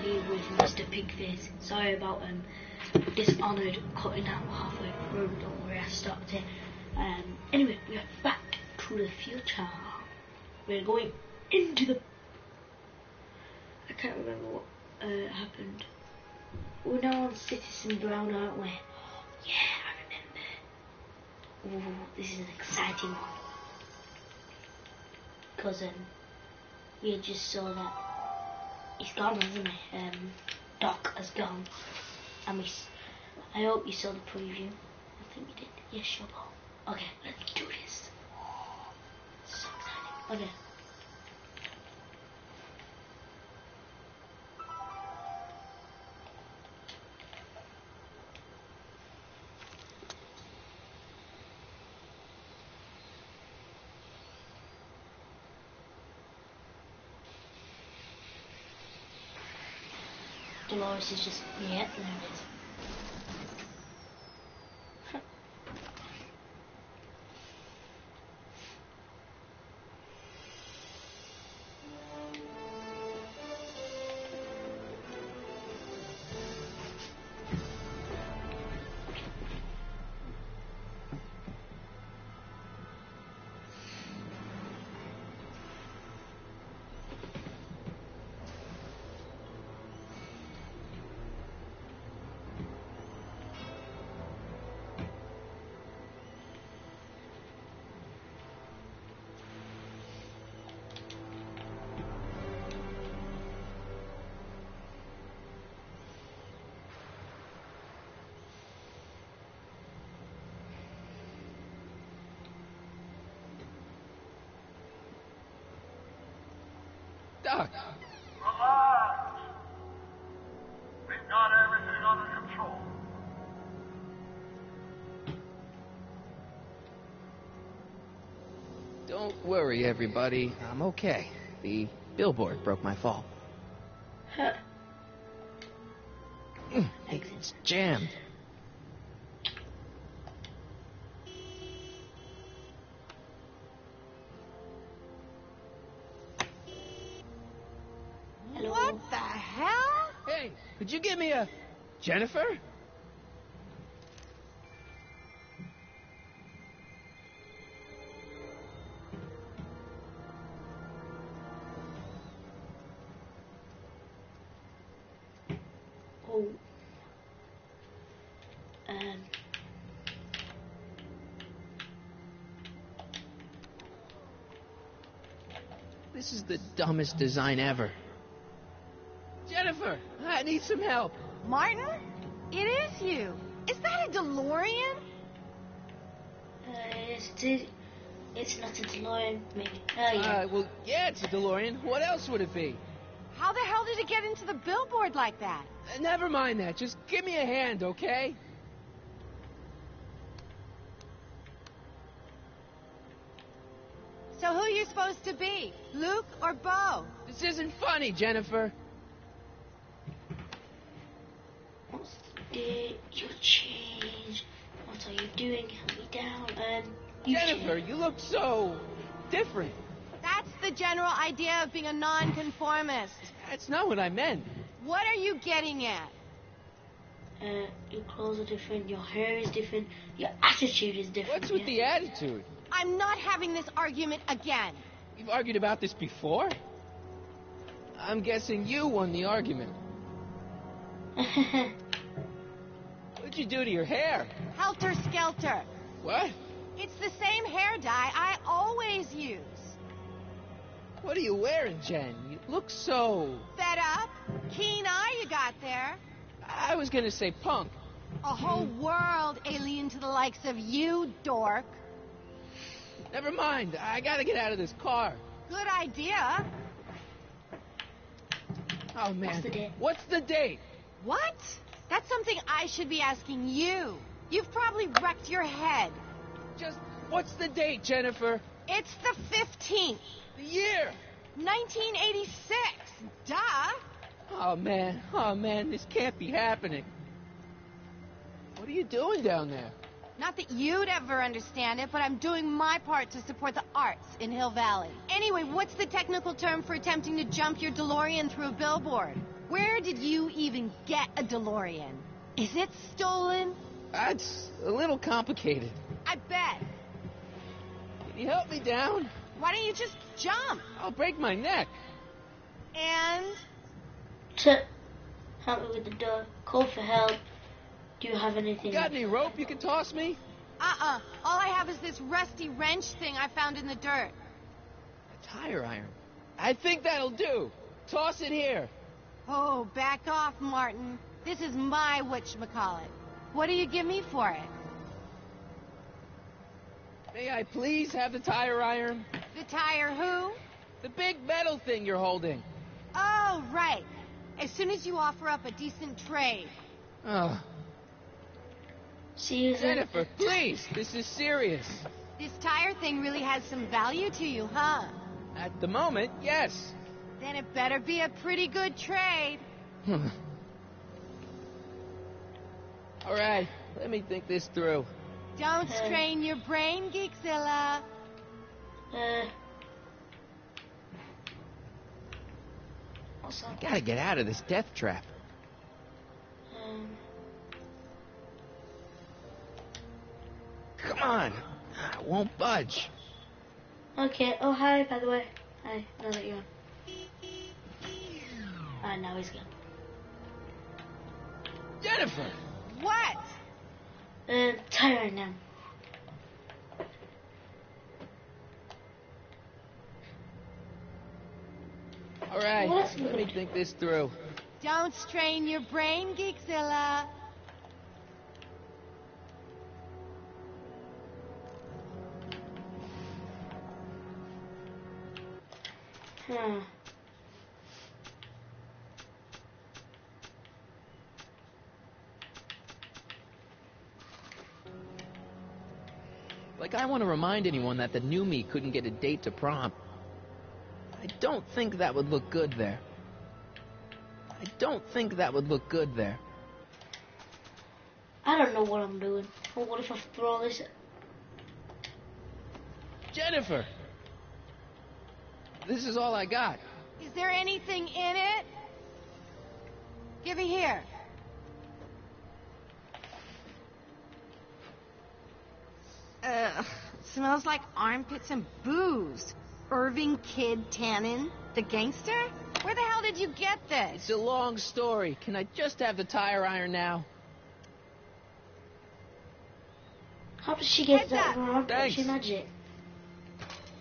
here with Mr. Pigface. Sorry about Dishonored cutting out halfway through. Don't worry, I stopped it. Anyway, we are back to the future. We're going into the... I can't remember what happened. We're now on Citizen Brown, aren't we? Yeah, I remember. Ooh, this is an exciting one. Because we just saw that he's gone, hasn't he? Doc has gone. And I hope you saw the preview. I think you did. Yes, sure. Okay, let's do this. So exciting. Okay. Dolores is just, yeah, there it is. Doc. Relax. We've got everything under control. Don't worry, everybody. I'm okay. The billboard broke my fall. Huh. It's jammed. Hello. What the hell? Hey, could you give me a... Jennifer? Oh. This is the dumbest design ever. Jennifer, I need some help. Martin? It is you. Is that a DeLorean? It's not a DeLorean, maybe. Oh, yeah. Well, yeah, it's a DeLorean. What else would it be? How the hell did it get into the billboard like that? Never mind that. Just give me a hand, okay? So who are you supposed to be? Luke or Bo? This isn't funny, Jennifer. What's your change? What are you doing? Help me down. Jennifer, you look so... different. That's the general idea of being a nonconformist. That's not what I meant. What are you getting at? Your clothes are different, your hair is different, your attitude is different. What's with the attitude? I'm not having this argument again. We've argued about this before? I'm guessing you won the argument. What'd you do to your hair? Helter-skelter. What? It's the same hair dye I always use. What are you wearing, Jen? You look so... Fed up? Keen eye you got there. I was gonna say punk. A whole world alien to the likes of you, dork. Never mind. I gotta get out of this car. Good idea. Oh, man. What's the date? What's the date? What? That's something I should be asking you. You've probably wrecked your head. Just, what's the date, Jennifer? It's the 15th. The year. 1986. Duh. Oh, man, this can't be happening. What are you doing down there? Not that you'd ever understand it, but I'm doing my part to support the arts in Hill Valley. Anyway, what's the technical term for attempting to jump your DeLorean through a billboard? Where did you even get a DeLorean? Is it stolen? That's a little complicated. I bet. Can you help me down? Why don't you just jump? I'll break my neck. And? To help me with the door. Call for help. Do you have anything? Got any rope you can toss me? All I have is this rusty wrench thing I found in the dirt. A tire iron. I think that'll do. Toss it here. Oh, back off, Martin. This is my whatchamacallit. What do you give me for it? May I please have the tire iron? The tire who? The big metal thing you're holding. Oh, right. As soon as you offer up a decent trade. Oh, Susan. Jennifer, please. This is serious. This tire thing really has some value to you, huh? At the moment, yes. Then it better be a pretty good trade. All right, let me think this through. Don't strain your brain, Geekzilla. What's I that? gotta get out of this death trap. Come on. I won't budge. Okay. Oh, hi, by the way. Hi, now that you're on. Now he's gone. Jennifer! What? Tire now. All right, Well, that's let me good. think this through. Don't strain your brain, Geekzilla. Huh. Like, I want to remind anyone that the new me couldn't get a date to prom. I don't think that would look good there. I don't think that would look good there. I don't know what I'm doing. But what if I throw this? Jennifer! This is all I got. Is there anything in it? Give it here. Smells like armpits and booze. Irving Kid Tannen, the gangster? Where the hell did you get this? It's a long story. Can I just have the tire iron now? How did she get Heads that up. wrong? Thanks. She magic.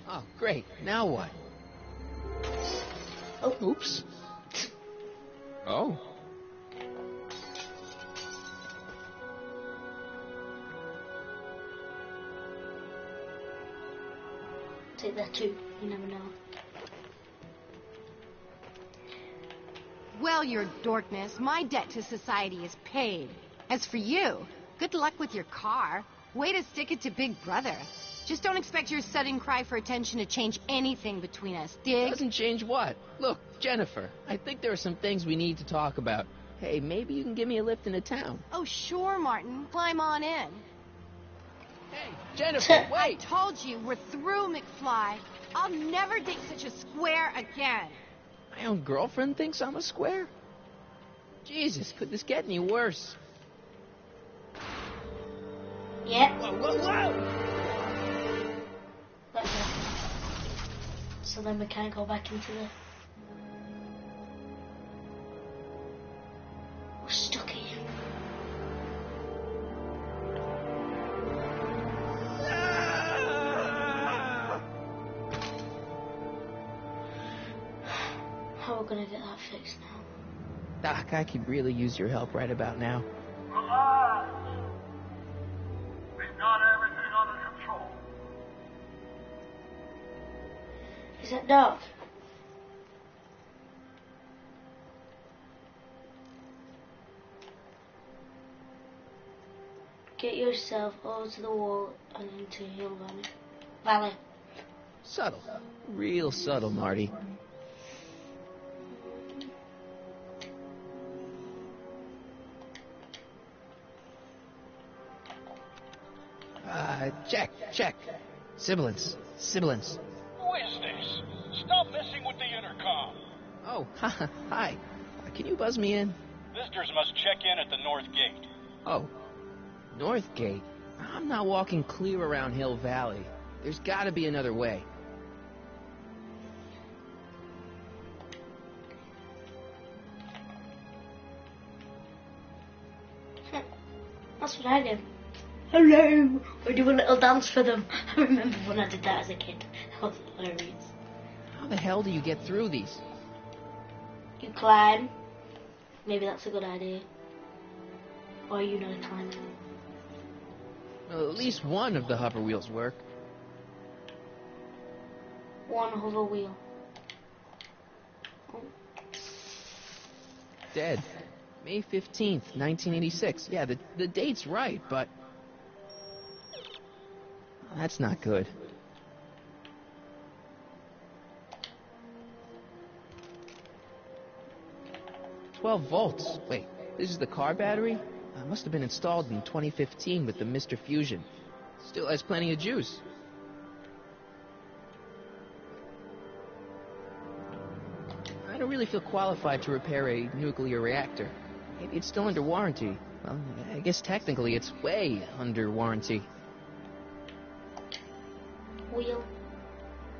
Oh, great. Now what? Oh. Oops. Oh. Take that too. You never know. Well, your dorkness, my debt to society is paid. As for you, good luck with your car. Way to stick it to Big Brother. Just don't expect your sudden cry for attention to change anything between us, dig? Doesn't change what? Look, Jennifer, I think there are some things we need to talk about. Hey, maybe you can give me a lift into town. Oh, sure, Martin. Climb on in. Hey, Jennifer, I wait! told you, we're through, McFly. I'll never date such a square again. My own girlfriend thinks I'm a square? Jesus, could this get any worse? Yeah. Whoa, whoa, whoa! Let go. So then we can't go back into the... We're stuck here. How are we gonna get that fixed now? Doc, I could really use your help right about now. Relax. We've got everything under control. Is that Doc? Get yourself over to the wall and into Hill Valley. Subtle. Real subtle, Marty. Check. Sibilance. Who is this? Stop messing with the intercom. Oh, hi. Can you buzz me in? Visitors must check in at the north gate. Oh, North Gate? I'm not walking clear around Hill Valley. There's gotta be another way. That's what I did. Hello! We do a little dance for them. I remember when I did that as a kid. That was hilarious. How the hell do you get through these? You climb. Maybe that's a good idea. Or you know climb. Well, at least one of the hover wheels work. One hover wheel. Oh. Dead. May 15th, 1986. Yeah, the date's right, but... That's not good. $12 volts. Wait, this is the car battery? It must have been installed in 2015 with the Mr. Fusion. Still has plenty of juice. I don't really feel qualified to repair a nuclear reactor. Maybe it's still under warranty. Well, I guess technically it's way under warranty. Wheel.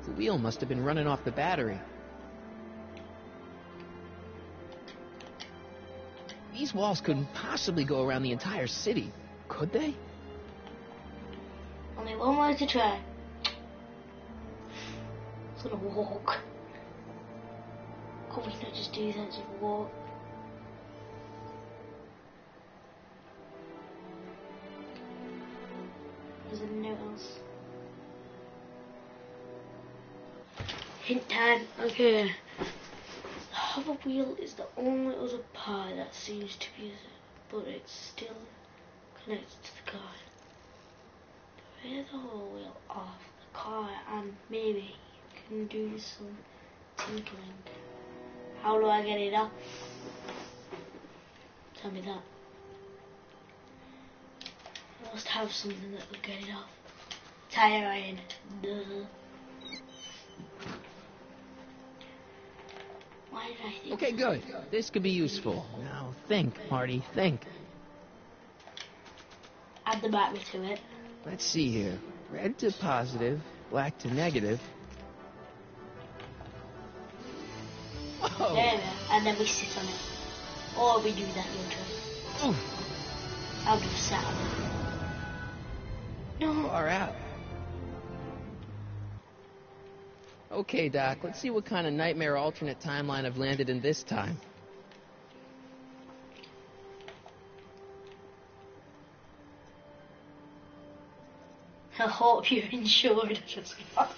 The wheel must have been running off the battery. These walls couldn't possibly go around the entire city, could they? Only one way to try. It's gonna walk. Can't we not just do that? Just walk. There's a note else. Hint time. Okay. The hover wheel is the only other part that seems to be, but it's still connected to the car. Raise the hover wheel off the car and maybe you can do some tinkering. How do I get it off? Tell me that. I must have something that will get it off. Tire iron. Duh. Why did I think? Okay, good. This could be useful. Now think, Marty, think. Add the battery to it. Let's see here. Red to positive, black to negative. Whoa! There we are. And then we sit on it. Or we do that your choice. Oof. I'll do sat on it. No. Far out. Okay, Doc, let's see what kind of nightmare alternate timeline I've landed in this time. I hope you're insured as well.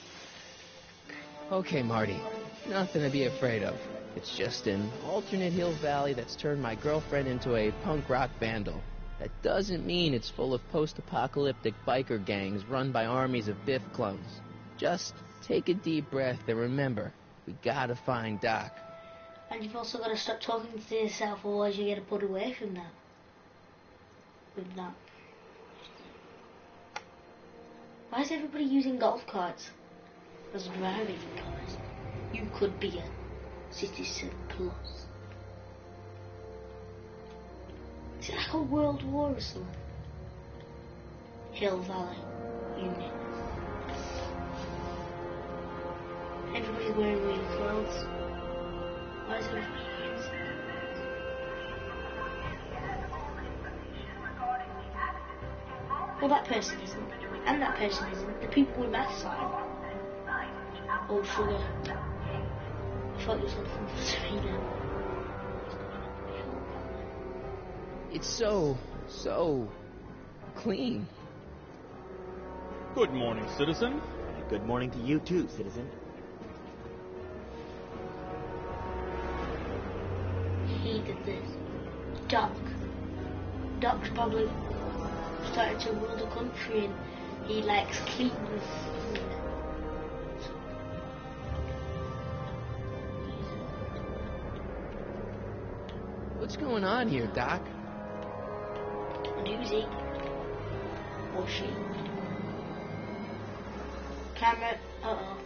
Okay, Marty. Nothing to be afraid of. It's just an alternate Hill Valley that's turned my girlfriend into a punk rock vandal. That doesn't mean it's full of post-apocalyptic biker gangs run by armies of Biff clones. Just take a deep breath and remember, we gotta find Doc. And you've also got to stop talking to yourself, otherwise you get put away from that. With that. Why is everybody using golf carts as driving cars? You could be a citizen plus. Is it like a world war or something? Hill Valley Unit. Everybody's wearing green clothes. Why is everybody using Well, that person isn't. And that person isn't. The people with masks on. Oh, sugar. I thought you were something for Serena. It's so clean. Good morning, citizen. Good morning to you too, citizen. He did this. Doc. Doc's probably started to rule the country and he likes cleanness. What's going on here, Doc? And who's he? Or she? camera. Uh-oh.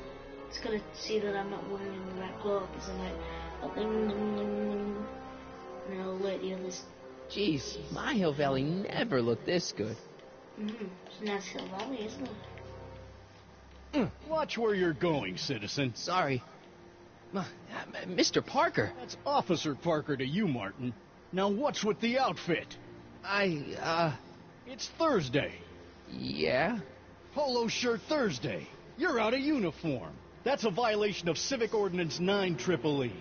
It's gonna see that I'm not wearing the right clothes and like, and I'll alert the others. Jeez, my Hill Valley never looked this good. It's a nice Hill Valley, isn't it? Watch where you're going, citizen. Sorry. Mr. Parker. That's Officer Parker to you, Martin. Now what's with the outfit? It's Thursday. Yeah? Polo shirt Thursday. You're out of uniform. That's a violation of Civic Ordinance 9EEE.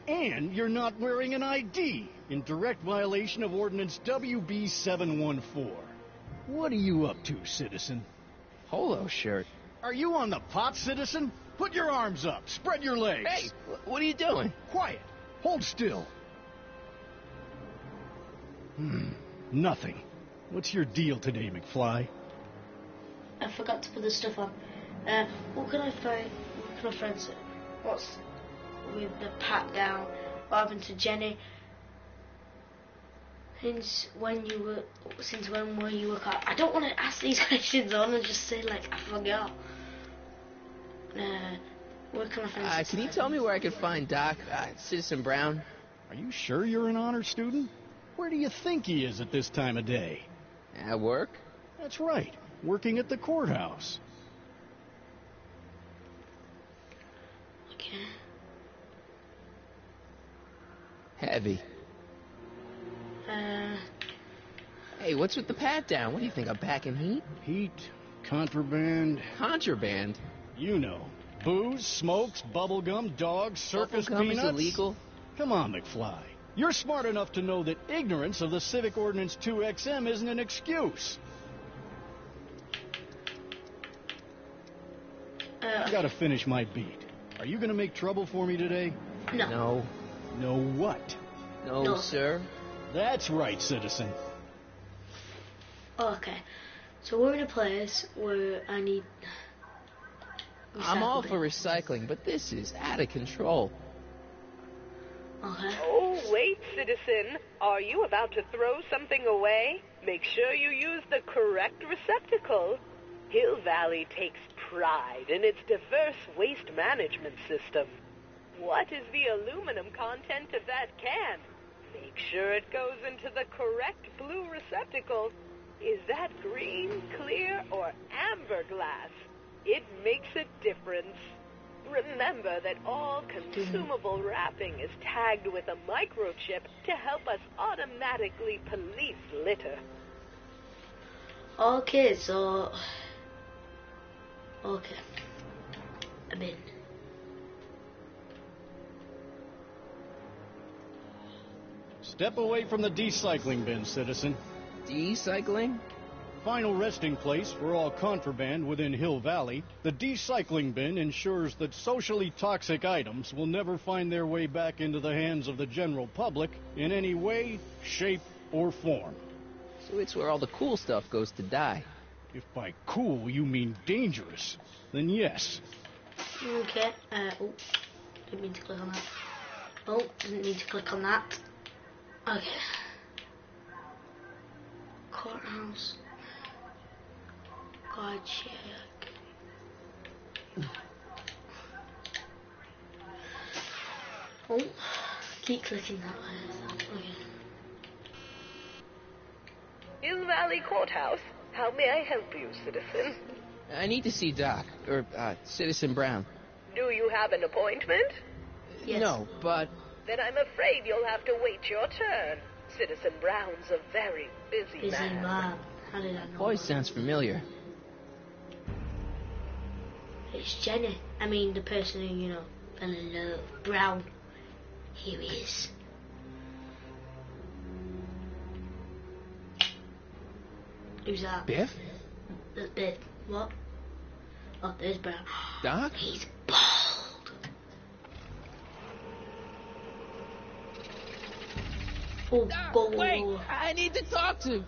And you're not wearing an ID, in direct violation of Ordinance WB 714. What are you up to, citizen? Polo shirt. Are you on the pot, citizen? Put your arms up. Spread your legs. Hey, what are you doing? Quiet. Hold still. Nothing. What's your deal today, McFly? I forgot to put the stuff on. What can I find? What's with the pat down? What happened to Jenny? Since when were you a cop? I don't want to ask these questions. I want to just say like I forgot. Where can I find? Can you tell me where I could find Doc, Citizen Brown? Are you sure you're an honor student? Where do you think he is at this time of day? At work? That's right. Working at the courthouse. Okay. Heavy. Hey, what's with the pat down? What do you think, I'm packing heat? Heat, contraband. Contraband? You know. Booze, smokes, bubblegum, dogs, circus Bubblegum peanuts. is illegal? Come on, McFly. You're smart enough to know that ignorance of the Civic Ordinance 2XM isn't an excuse. I gotta finish my beat. Are you gonna make trouble for me today? No. No what? No, sir. That's right, citizen. Okay. So we're in a place where I need... I'm all for recycling, but this is out of control. Okay. Oh, wait, citizen. Are you about to throw something away? Make sure you use the correct receptacle. Hill Valley takes pride in its diverse waste management system. What is the aluminum content of that can? Make sure it goes into the correct blue receptacle. Is that green, clear, or amber glass? It makes a difference. Remember that all consumable wrapping is tagged with a microchip to help us automatically police litter. Okay, so... Okay. I'm in. Step away from the decycling bin, citizen. Decycling? Final resting place for all contraband within Hill Valley, the decycling bin ensures that socially toxic items will never find their way back into the hands of the general public in any way, shape, or form. So it's where all the cool stuff goes to die. If by cool you mean dangerous, then yes. Okay. Oh, didn't mean to click on that. Oh, didn't mean to click on that. Okay. Courthouse. God check. Oh, keep clicking that way. Okay. Hill Valley Courthouse. How may I help you, citizen? I need to see Doc, or Citizen Brown. Do you have an appointment? Yes. No, but... Then I'm afraid you'll have to wait your turn. Citizen Brown's a very busy man. How did I know? Voice that? sounds familiar. It's Jenny. I mean, the person who, fell in love. Brown. Here he is. Who's that? Biff? That's Biff. What? Oh, there's Brown. Doc? He's bald. Oh, Doc, go, wait! go. I need to talk to...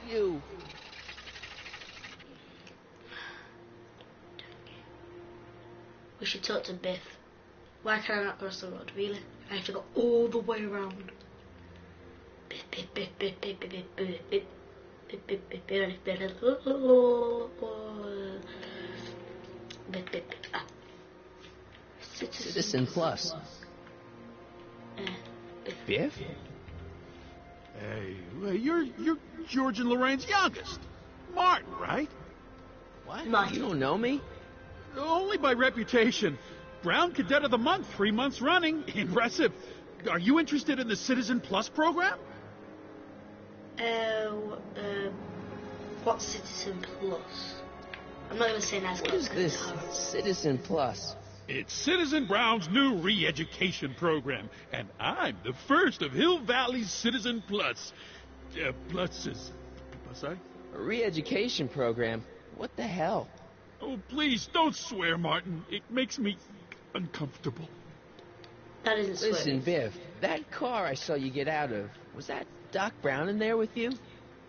you. We should talk to Biff. Why can I not cross the road, really? I have to go all the way around. Biff, Biff, Biff, Biff, Biff, Biff, Biff, Biff, Biff, Biff, Biff, Biff, Biff, Biff, Biff. Citizen Plus. Biff? Hey, you're George and Lorraine's youngest. Martin, right? What? Martin. You don't know me? Only by reputation. Brown Cadet of the Month, 3 months running. Impressive. Are you interested in the Citizen Plus program? What's Citizen Plus? I'm not going to say nice. What is this Citizen Plus? It's Citizen Brown's new re-education program, and I'm the first of Hill Valley's Citizen Plus. Sorry? A re-education program? What the hell? Oh, please, don't swear, Martin. It makes me uncomfortable. That isn't swearing. Listen, Biff, that car I saw you get out of, was that Doc Brown in there with you?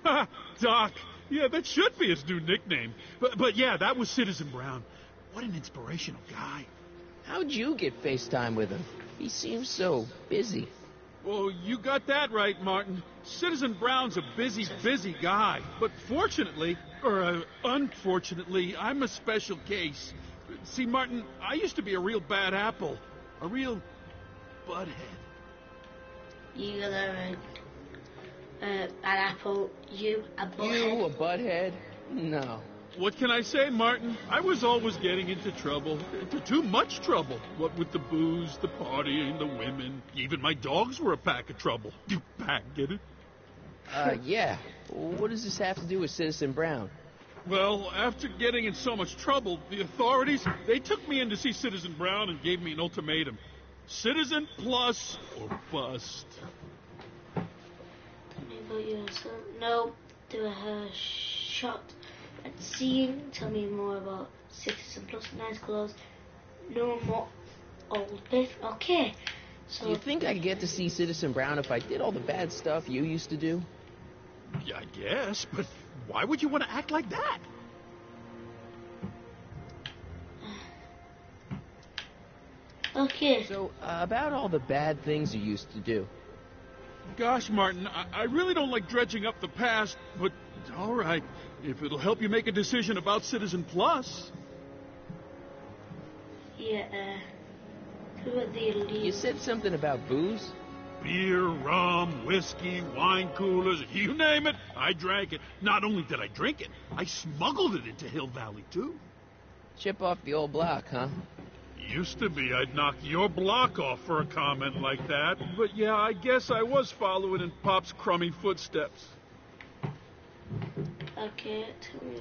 Ha! Doc! Yeah, that should be his new nickname. But yeah, that was Citizen Brown. What an inspirational guy. How'd you get FaceTime with him? He seems so busy. Well, you got that right, Martin. Citizen Brown's a busy guy. But fortunately, or unfortunately, I'm a special case. See, Martin, I used to be a real bad apple. A real butthead. You got that right. Bad apple, you a butthead. You a butthead? No. What can I say, Martin? I was always getting into trouble. Into too much trouble. What with the booze, the partying, the women. Even my dogs were a pack of trouble. You pack, get it? Yeah. What does this have to do with Citizen Brown? Well, after getting in so much trouble, the authorities, they took me in to see Citizen Brown and gave me an ultimatum. Citizen Plus or bust. No, do a shot at seeing. Tell me more about Citizen Plus. Nice clothes. No more old Biff. Okay. So Do you think I'd get to see Citizen Brown if I did all the bad stuff you used to do? Yeah, I guess, but why would you want to act like that? Okay. So, about all the bad things you used to do. Gosh, Martin, I really don't like dredging up the past, but all right, if it'll help you make a decision about Citizen Plus. Yeah, who are the elite? You said something about booze? Beer, rum, whiskey, wine coolers, you name it, I drank it. Not only did I drink it, I smuggled it into Hill Valley, too. Chip off the old block, huh? Used to be I'd knock your block off for a comment like that, but yeah, I guess I was following in Pop's crummy footsteps. Okay, tell me.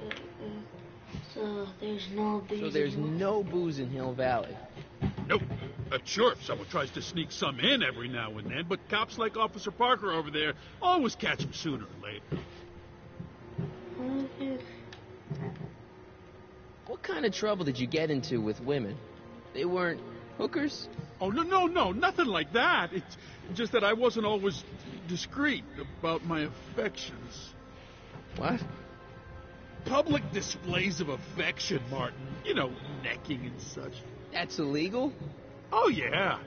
So there's no booze. So there's anymore? no booze in Hill Valley. Nope. Sure, someone tries to sneak some in every now and then, but cops like Officer Parker over there always catch him sooner or later. Okay. What kind of trouble did you get into with women? They weren't hookers? Oh, no, nothing like that. It's just that I wasn't always discreet about my affections. What? Public displays of affection, Martin. You know, necking and such. That's illegal? Oh, yeah.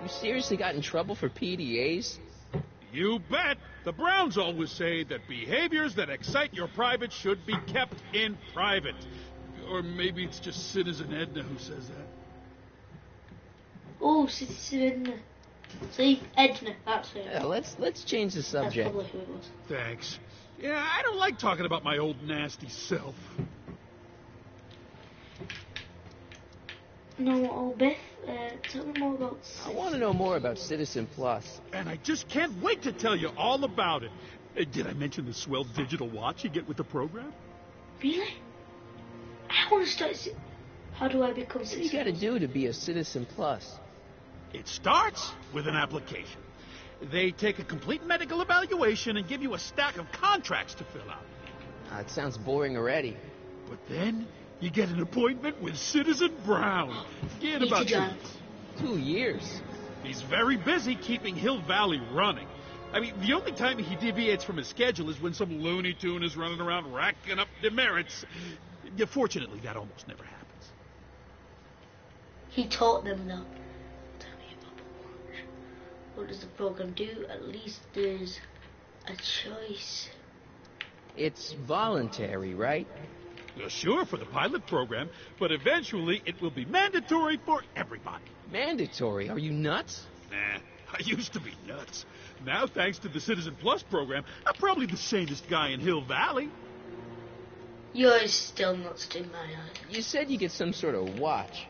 You seriously got in trouble for PDAs? You bet. The Browns always say that behaviors that excite your private should be kept in private. Or maybe it's just Citizen Edna who says that. Oh, Citizen Edna. See, Edna, that's it. Yeah, let's change the That's subject. probably who it was. Thanks. Yeah, I don't like talking about my old nasty self. No, oh, Biff, tell me more about I want to know more about Citizen Plus. And I just can't wait to tell you all about it. Did I mention the swell digital watch you get with the program? Really? I want to start. How do I become What do you Citizen? got to do to be a Citizen Plus? It starts with an application. They take a complete medical evaluation and give you a stack of contracts to fill out. It sounds boring already. But then you get an appointment with Citizen Brown. In Me about too, 2 John. weeks. 2 years. He's very busy keeping Hill Valley running. I mean, the only time he deviates from his schedule is when some Looney Tune is running around racking up demerits. Yeah, fortunately, that almost never happens. He taught them though. Tell me about the watch. What does the program do? At least there's a choice. It's voluntary, right? Sure, for the pilot program, but eventually it will be mandatory for everybody. Mandatory? Are you nuts? Nah, I used to be nuts. Now, thanks to the Citizen Plus program, I'm probably the sanest guy in Hill Valley. You're still nuts in my eyes. You said you get some sort of watch.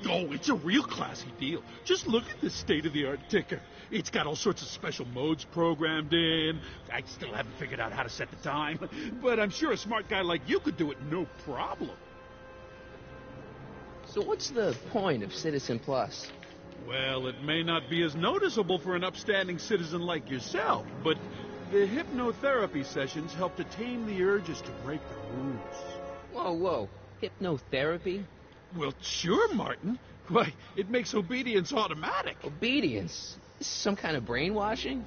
Oh, it's a real classy deal. Just look at this state-of-the-art ticker. It's got all sorts of special modes programmed in. I still haven't figured out how to set the time, but I'm sure a smart guy like you could do it no problem. So what's the point of Citizen Plus? Well, it may not be as noticeable for an upstanding citizen like yourself, but the hypnotherapy sessions help to tame the urges to break the rules. Whoa. Hypnotherapy? Well, sure, Martin. Why, it makes obedience automatic. Obedience? This is some kind of brainwashing?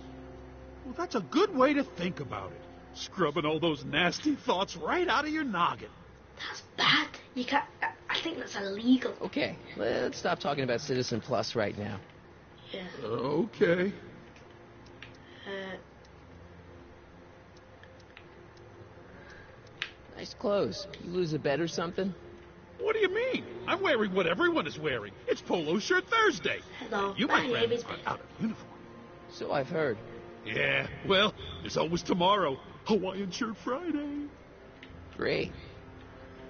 Well, that's a good way to think about it. Scrubbing all those nasty thoughts right out of your noggin. That's bad. You can't. I think that's illegal. Okay, let's stop talking about Citizen Plus right now. Yeah. Okay. Nice clothes. You lose a bet or something? What do you mean? I'm wearing what everyone is wearing. It's Polo Shirt Thursday. Hello, You my might name wear is it out of uniform. So I've heard. Yeah, well, there's always tomorrow. Hawaiian Shirt Friday. Great.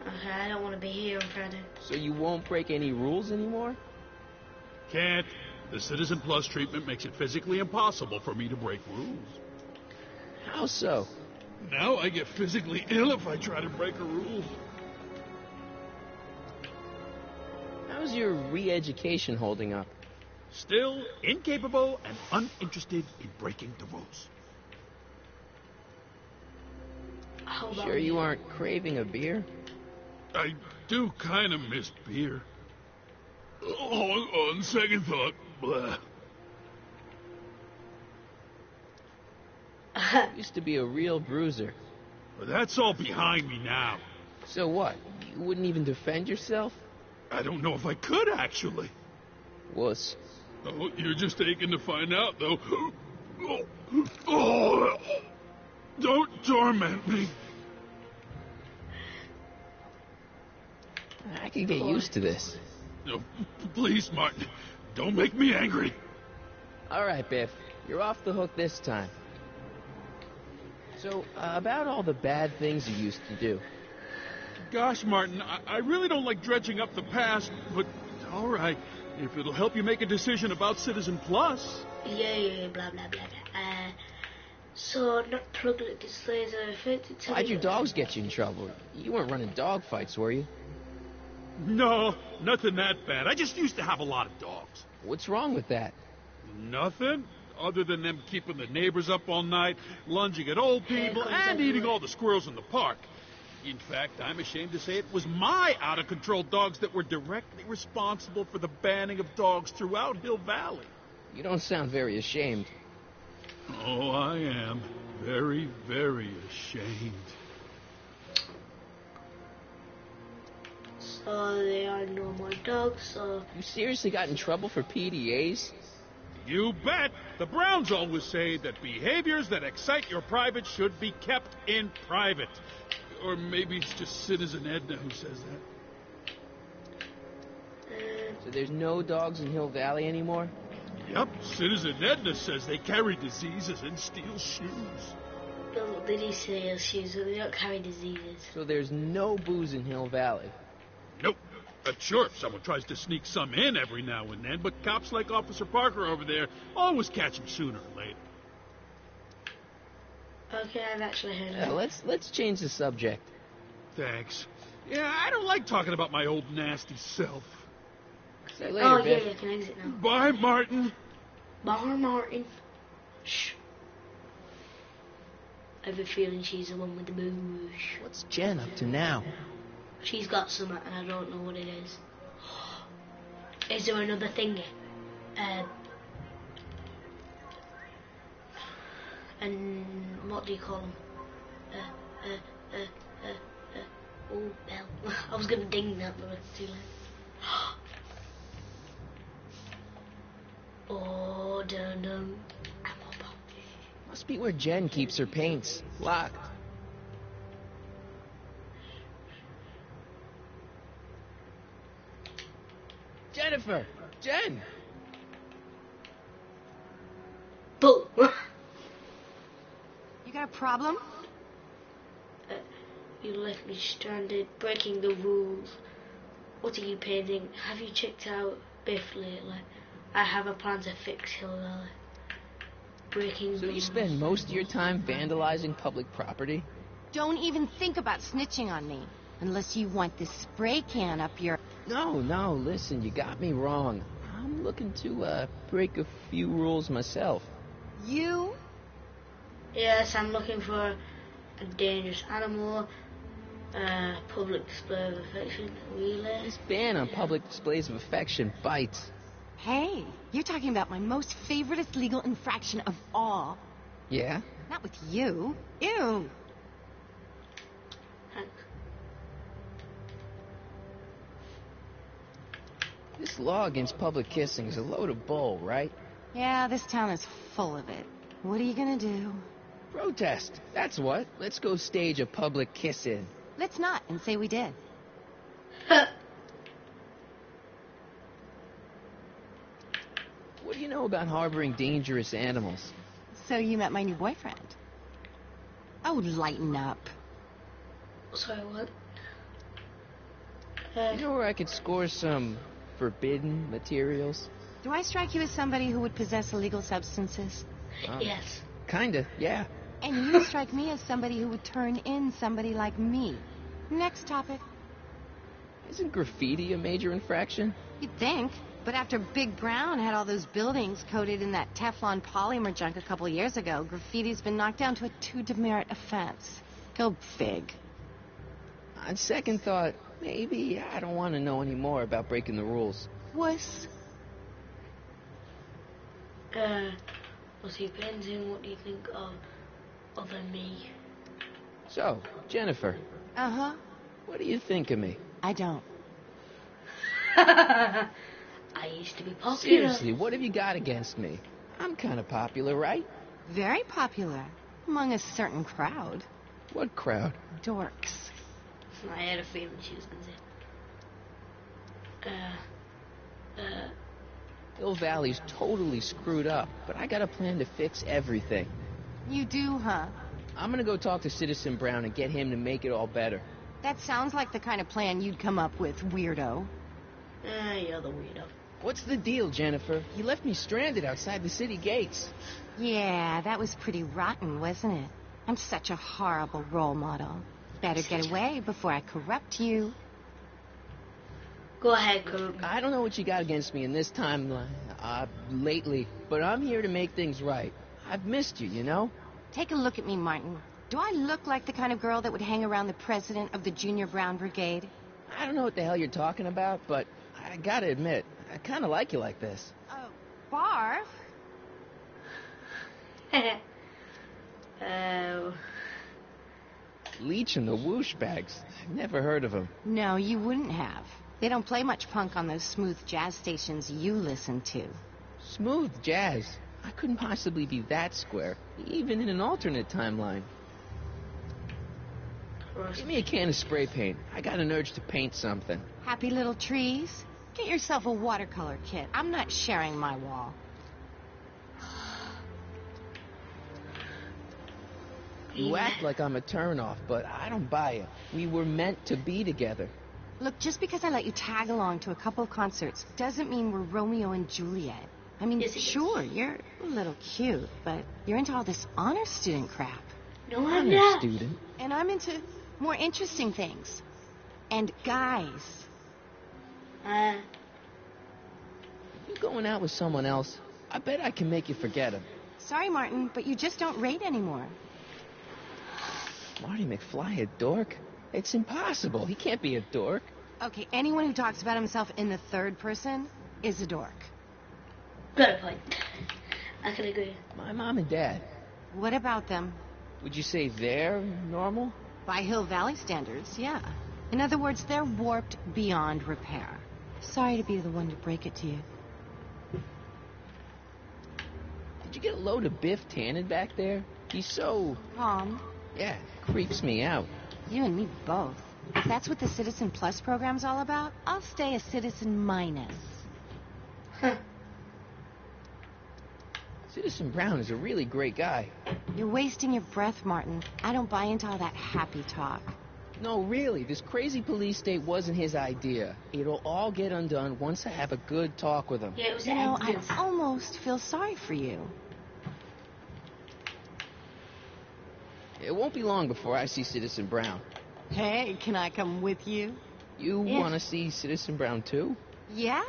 Okay, I don't want to be here on Friday. So you won't break any rules anymore? Can't. The Citizen Plus treatment makes it physically impossible for me to break rules. How so? Now I get physically ill if I try to break a rule. How's your re-education holding up? Still incapable and uninterested in breaking the rules. How about Sure you aren't craving a beer? I do kind of miss beer. On second thought, blah. Used to be a real bruiser. But that's all behind me now. So what? You wouldn't even defend yourself? I don't know if I could, actually. Wuss. Oh, you're just aching to find out, though. Oh, don't torment me. I could get used to this. No, please, Martin, don't make me angry. All right, Biff. You're off the hook this time. So, about all the bad things you used to do. Gosh, Martin, I really don't like dredging up the past, but all right. If it'll help you make a decision about Citizen Plus. Yeah, blah, blah, blah, blah. So, not plugging at this laser affected to Why'd your dogs get you in trouble? You weren't running dog fights, were you? No, nothing that bad. I just used to have a lot of dogs. What's wrong with that? Nothing, other than them keeping the neighbors up all night, lunging at old people, and eating all the squirrels in the park. In fact, I'm ashamed to say it was my out-of-control dogs that were directly responsible for the banning of dogs throughout Hill Valley. You don't sound very ashamed. Oh, I am. Very, very ashamed. So, there are no more dogs, so... You seriously got in trouble for PDAs? You bet! The Browns always say that behaviors that excite your private should be kept in private. Or maybe it's just Citizen Edna who says that. So there's no dogs in Hill Valley anymore? Yep, Citizen Edna says they carry diseases and steal shoes. No, they do steal shoes, so they don't carry diseases. So there's no booze in Hill Valley? Nope. Sure, someone tries to sneak some in every now and then, but cops like Officer Parker over there always catch them sooner or later. Okay, I've actually heard of it. Let's change the subject. Thanks. Yeah, I don't like talking about my old nasty self. See you later, Oh, yeah, Biff. you can exit now. Bye, Martin. Bye, Martin. Shh. I have a feeling she's the one with the boosh. What's Jen up to now? She's got something, and I don't know what it is. Is there another thingy? And what do you call them? Oh, bell. I was gonna ding that, but it's too late. Oh, dum. Must be where Jen keeps her paints. Locked. Jennifer! Jen! Boom. You got a problem? You left me stranded, breaking the rules. What are you painting? Have you checked out Biff lately? I have a plan to fix Hill Valley. Breaking So the you spend rules. most of your time vandalizing public property? Don't even think about snitching on me. Unless you want this spray can up your... No, listen, you got me wrong. I'm looking to, break a few rules myself. You? Yes, I'm looking for a dangerous animal, public display of affection, relay. This ban on public displays of affection bites. Hey, you're talking about my most favoriteest legal infraction of all. Yeah? Not with you. Ew. Thanks. This law against public kissing is a load of bull, right? Yeah, this town is full of it. What are you gonna do? Protest, that's what. Let's go stage a public kiss-in. Let's not and say we did. What do you know about harboring dangerous animals? So you met my new boyfriend. Oh, lighten up. Sorry, what? You know where I could score some forbidden materials? Do I strike you as somebody who would possess illegal substances? Yes. Kinda, yeah. And you strike me as somebody who would turn in somebody like me. Next topic. Isn't graffiti a major infraction? You'd think. But after Big Brown had all those buildings coated in that Teflon polymer junk a couple years ago, graffiti's been knocked down to a 2 demerit offense. Go fig. On second thought, maybe I don't want to know any more about breaking the rules. Wuss. Was he painting? What do you think of me? So, Jennifer, Uh-huh. what do you think of me? I don't. I used to be popular. Seriously, what have you got against me? I'm kind of popular, right? Very popular. Among a certain crowd. What crowd? Dorks. I had a feeling she was going to say. Hill Valley's totally screwed up, but I got a plan to fix everything. You do, huh? I'm gonna go talk to Citizen Brown and get him to make it all better. That sounds like the kind of plan you'd come up with, weirdo. You're the weirdo. What's the deal, Jennifer? You left me stranded outside the city gates. Yeah, that was pretty rotten, wasn't it? I'm such a horrible role model. Better get away before I corrupt you. Go ahead, Coop. I don't know what you got against me in this timeline, lately, but I'm here to make things right. I've missed you, you know? Take a look at me, Martin. Do I look like the kind of girl that would hang around the president of the Junior Brown Brigade? I don't know what the hell you're talking about, but I gotta admit, I kinda like you like this. Oh, barf? Oh. Leech and the Whoosh Bags. I've never heard of them. No, you wouldn't have. They don't play much punk on those smooth jazz stations you listen to. Smooth jazz. I couldn't possibly be that square, even in an alternate timeline. Give me a can of spray paint. I got an urge to paint something. Happy little trees? Get yourself a watercolor kit. I'm not sharing my wall. You act like I'm a turnoff, but I don't buy it. We were meant to be together. Look, just because I let you tag along to a couple of concerts doesn't mean we're Romeo and Juliet. I mean, Yes, it sure, you're a little cute, but you're into all this honor student crap. No, I'm I'm a not. student. And I'm into more interesting things. And guys. You going out with someone else? I bet I can make you forget him. Sorry, Martin, but you just don't rate anymore. Marty McFly, a dork? It's impossible. He can't be a dork. Okay, anyone who talks about himself in the third person is a dork. Good point. I can agree. My mom and dad. What about them? Would you say they're normal? By Hill Valley standards, yeah. In other words, they're warped beyond repair. Sorry to be the one to break it to you. you get a load of Biff Tannen back there? He's so... Tom, Yeah, creeps me out. you and me both. If that's what the Citizen Plus program's all about, I'll stay a Citizen Minus. Citizen Brown is a really great guy. You're wasting your breath, Martin. I don't buy into all that happy talk. No, really, this crazy police state wasn't his idea. It'll all get undone once I have a good talk with him. Yeah, it was You know, I Edgar's. almost feel sorry for you. It won't be long before I see Citizen Brown. Hey, can I come with you? You Yeah. want to see Citizen Brown too? Yeah.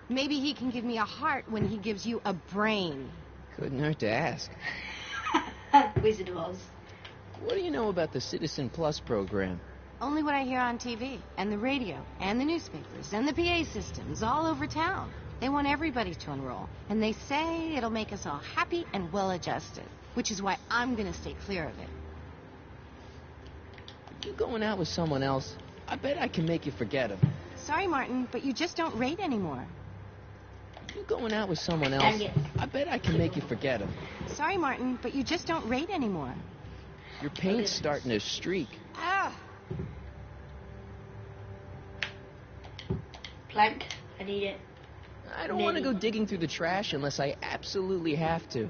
Maybe he can give me a heart when he gives you a brain. Couldn't hurt to ask. Wizard of Oz. What do you know about the Citizen Plus program? Only what I hear on TV, and the radio, and the newspapers, and the PA systems all over town. They want everybody to enroll, and they say it'll make us all happy and well-adjusted, which is why I'm gonna stay clear of it. You going out with someone else? I bet I can make you forget him. Sorry, Martin, but you just don't rate anymore. You going out with someone else? Dang it. I bet I can make you forget him. Sorry, Martin, but you just don't rate anymore. Your paint's starting to streak. Ah! Plank. I need it. I don't want to go digging through the trash unless I absolutely have to.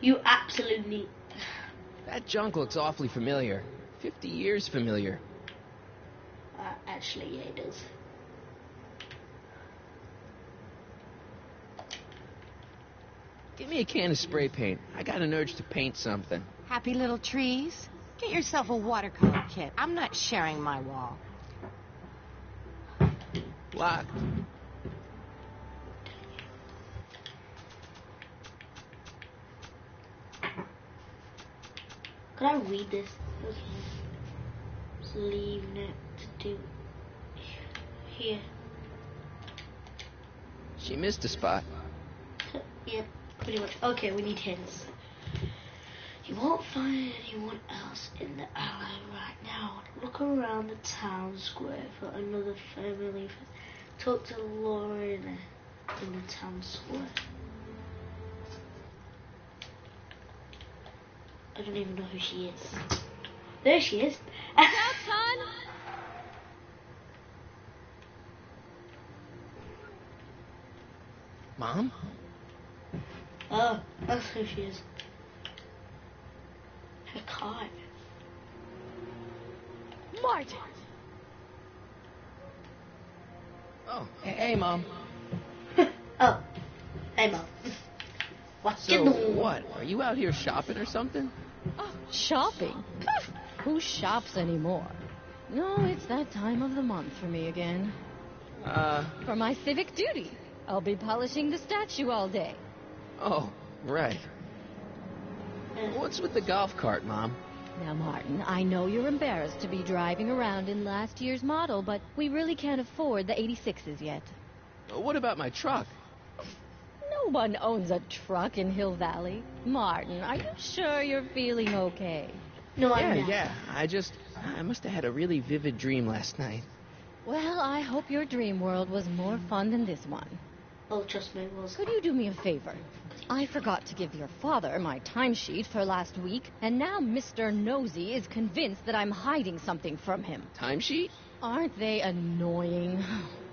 You absolutely... That junk looks awfully familiar. 50 years familiar. Actually, yeah, it does. Give me a can of spray paint. I got an urge to paint something. Happy little trees? Get yourself a watercolor kit. I'm not sharing my wall. Locked. Could I read this? Okay. Just leaving it to do here. She missed a spot. Yep, pretty much. Okay, we need hints. You won't find anyone else in the alley right now. Look around the town square for another family. Talk to Lauren in the town square. I don't even know who she is. There she is. Mom? Oh, that's who she is. Her card. Martin! Oh, hey, Mom. Oh, hey, Mom. What's So, your what? Are you out here shopping or something? Oh, shopping? Who shops anymore? No, it's that time of the month for me again. For my civic duty. I'll be polishing the statue all day. Oh, right. What's with the golf cart, Mom? Now, Martin, I know you're embarrassed to be driving around in last year's model, but we really can't afford the 86s yet. What about my truck? No one owns a truck in Hill Valley. Martin, are you sure you're feeling okay? No, I'm not. Yeah. I must have had a really vivid dream last night. Well, I hope your dream world was more fun than this one. Oh, trust me, it was. Could you do me a favor? I forgot to give your father my timesheet for last week, and now Mr. Nosy is convinced that I'm hiding something from him. Timesheet? Aren't they annoying?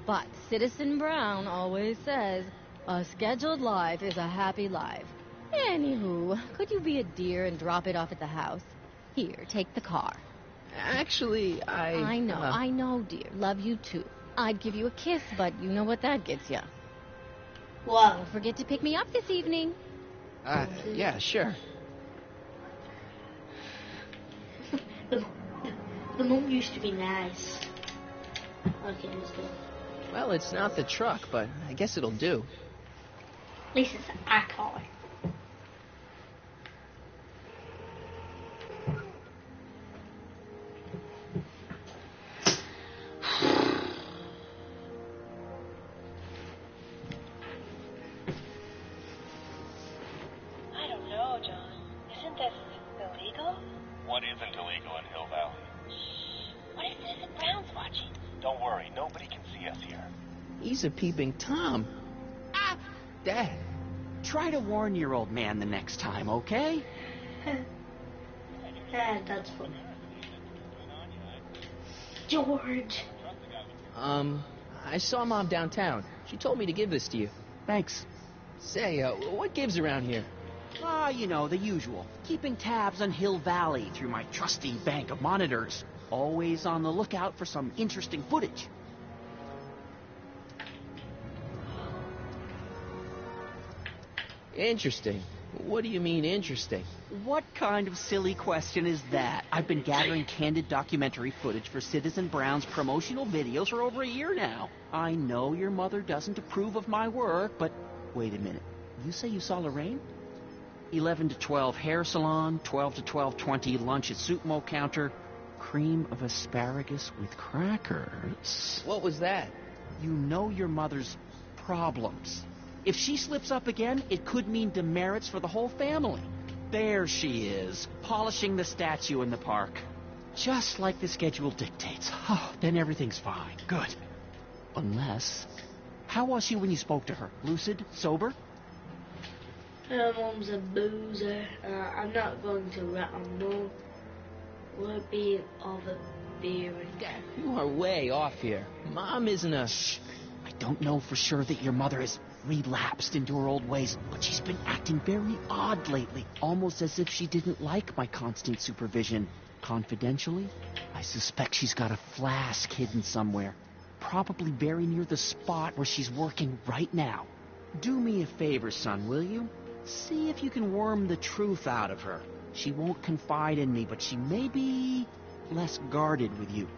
But Citizen Brown always says, a scheduled life is a happy life. Anywho, could you be a dear and drop it off at the house? Here, take the car. Actually, I know, dear. Love you too. I'd give you a kiss, but you know what that gets you. Wow. Don't forget to pick me up this evening. Yeah, sure. The mom used to be nice. Okay, let's go. Well, it's not the truck, but I guess it'll do. At least it's a car. I don't know, John. Isn't this illegal? What isn't illegal in Hill Valley? What if Citizen Brown's watching? Don't worry, nobody can see us here. He's a peeping Tom. Ah! Dad, Try to warn your old man the next time, okay? Yeah, that's funny. George. I saw Mom downtown. She told me to give this to you. Thanks. Say, what gives around here? You know, the usual. Keeping tabs on Hill Valley through my trusty bank of monitors. Always on the lookout for some interesting footage. Interesting. What do you mean, interesting? What kind of silly question is that? I've been gathering candid documentary footage for Citizen Brown's promotional videos for over a year now. I know your mother doesn't approve of my work, but wait a minute. You say you saw Lorraine? 11 to 12 hair salon, 12 to 12:20 lunch at soup mo counter, cream of asparagus with crackers. What was that? You know your mother's problems. If she slips up again, it could mean demerits for the whole family. There she is, polishing the statue in the park. Just like the schedule dictates. Oh, then everything's fine. Good. Unless... How was she when you spoke to her? Lucid? Sober? Her mom's a boozer. I'm not going to rat on Mom. We're being overbearing. Dad, you are way off here. Mom isn't a... Shh. I don't know for sure that your mother has relapsed into her old ways, but she's been acting very odd lately, almost as if she didn't like my constant supervision. Confidentially, I suspect she's got a flask hidden somewhere, probably very near the spot where she's working right now. Do me a favor, son, will you? See if you can worm the truth out of her. She won't confide in me, but she may be less guarded with you.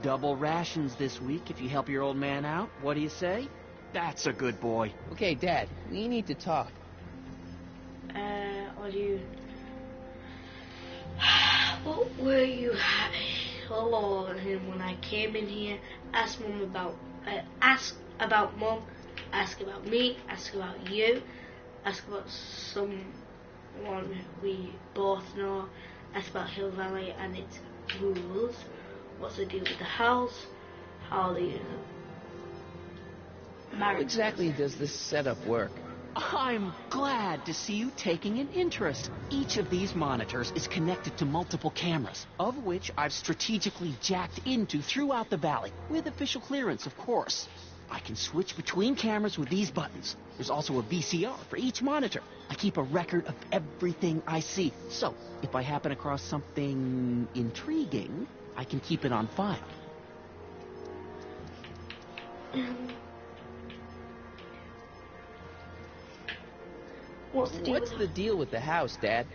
Double rations this week if you help your old man out. What do you say? That's a good boy. Okay, Dad, we need to talk. What do you... What were you hello him when I came in here? Ask Mom about... ask about Mom. Ask about me. Ask about you. Ask about someone we both know. Ask about Hill Valley and its rules. What's the deal with the house? How the How exactly does this setup work? I'm glad to see you taking an interest. Each of these monitors is connected to multiple cameras, of which I've strategically jacked into throughout the valley, with official clearance, of course. I can switch between cameras with these buttons. There's also a VCR for each monitor. I keep a record of everything I see, so if I happen across something intriguing, I can keep it on file. What's the deal with the house, Dad?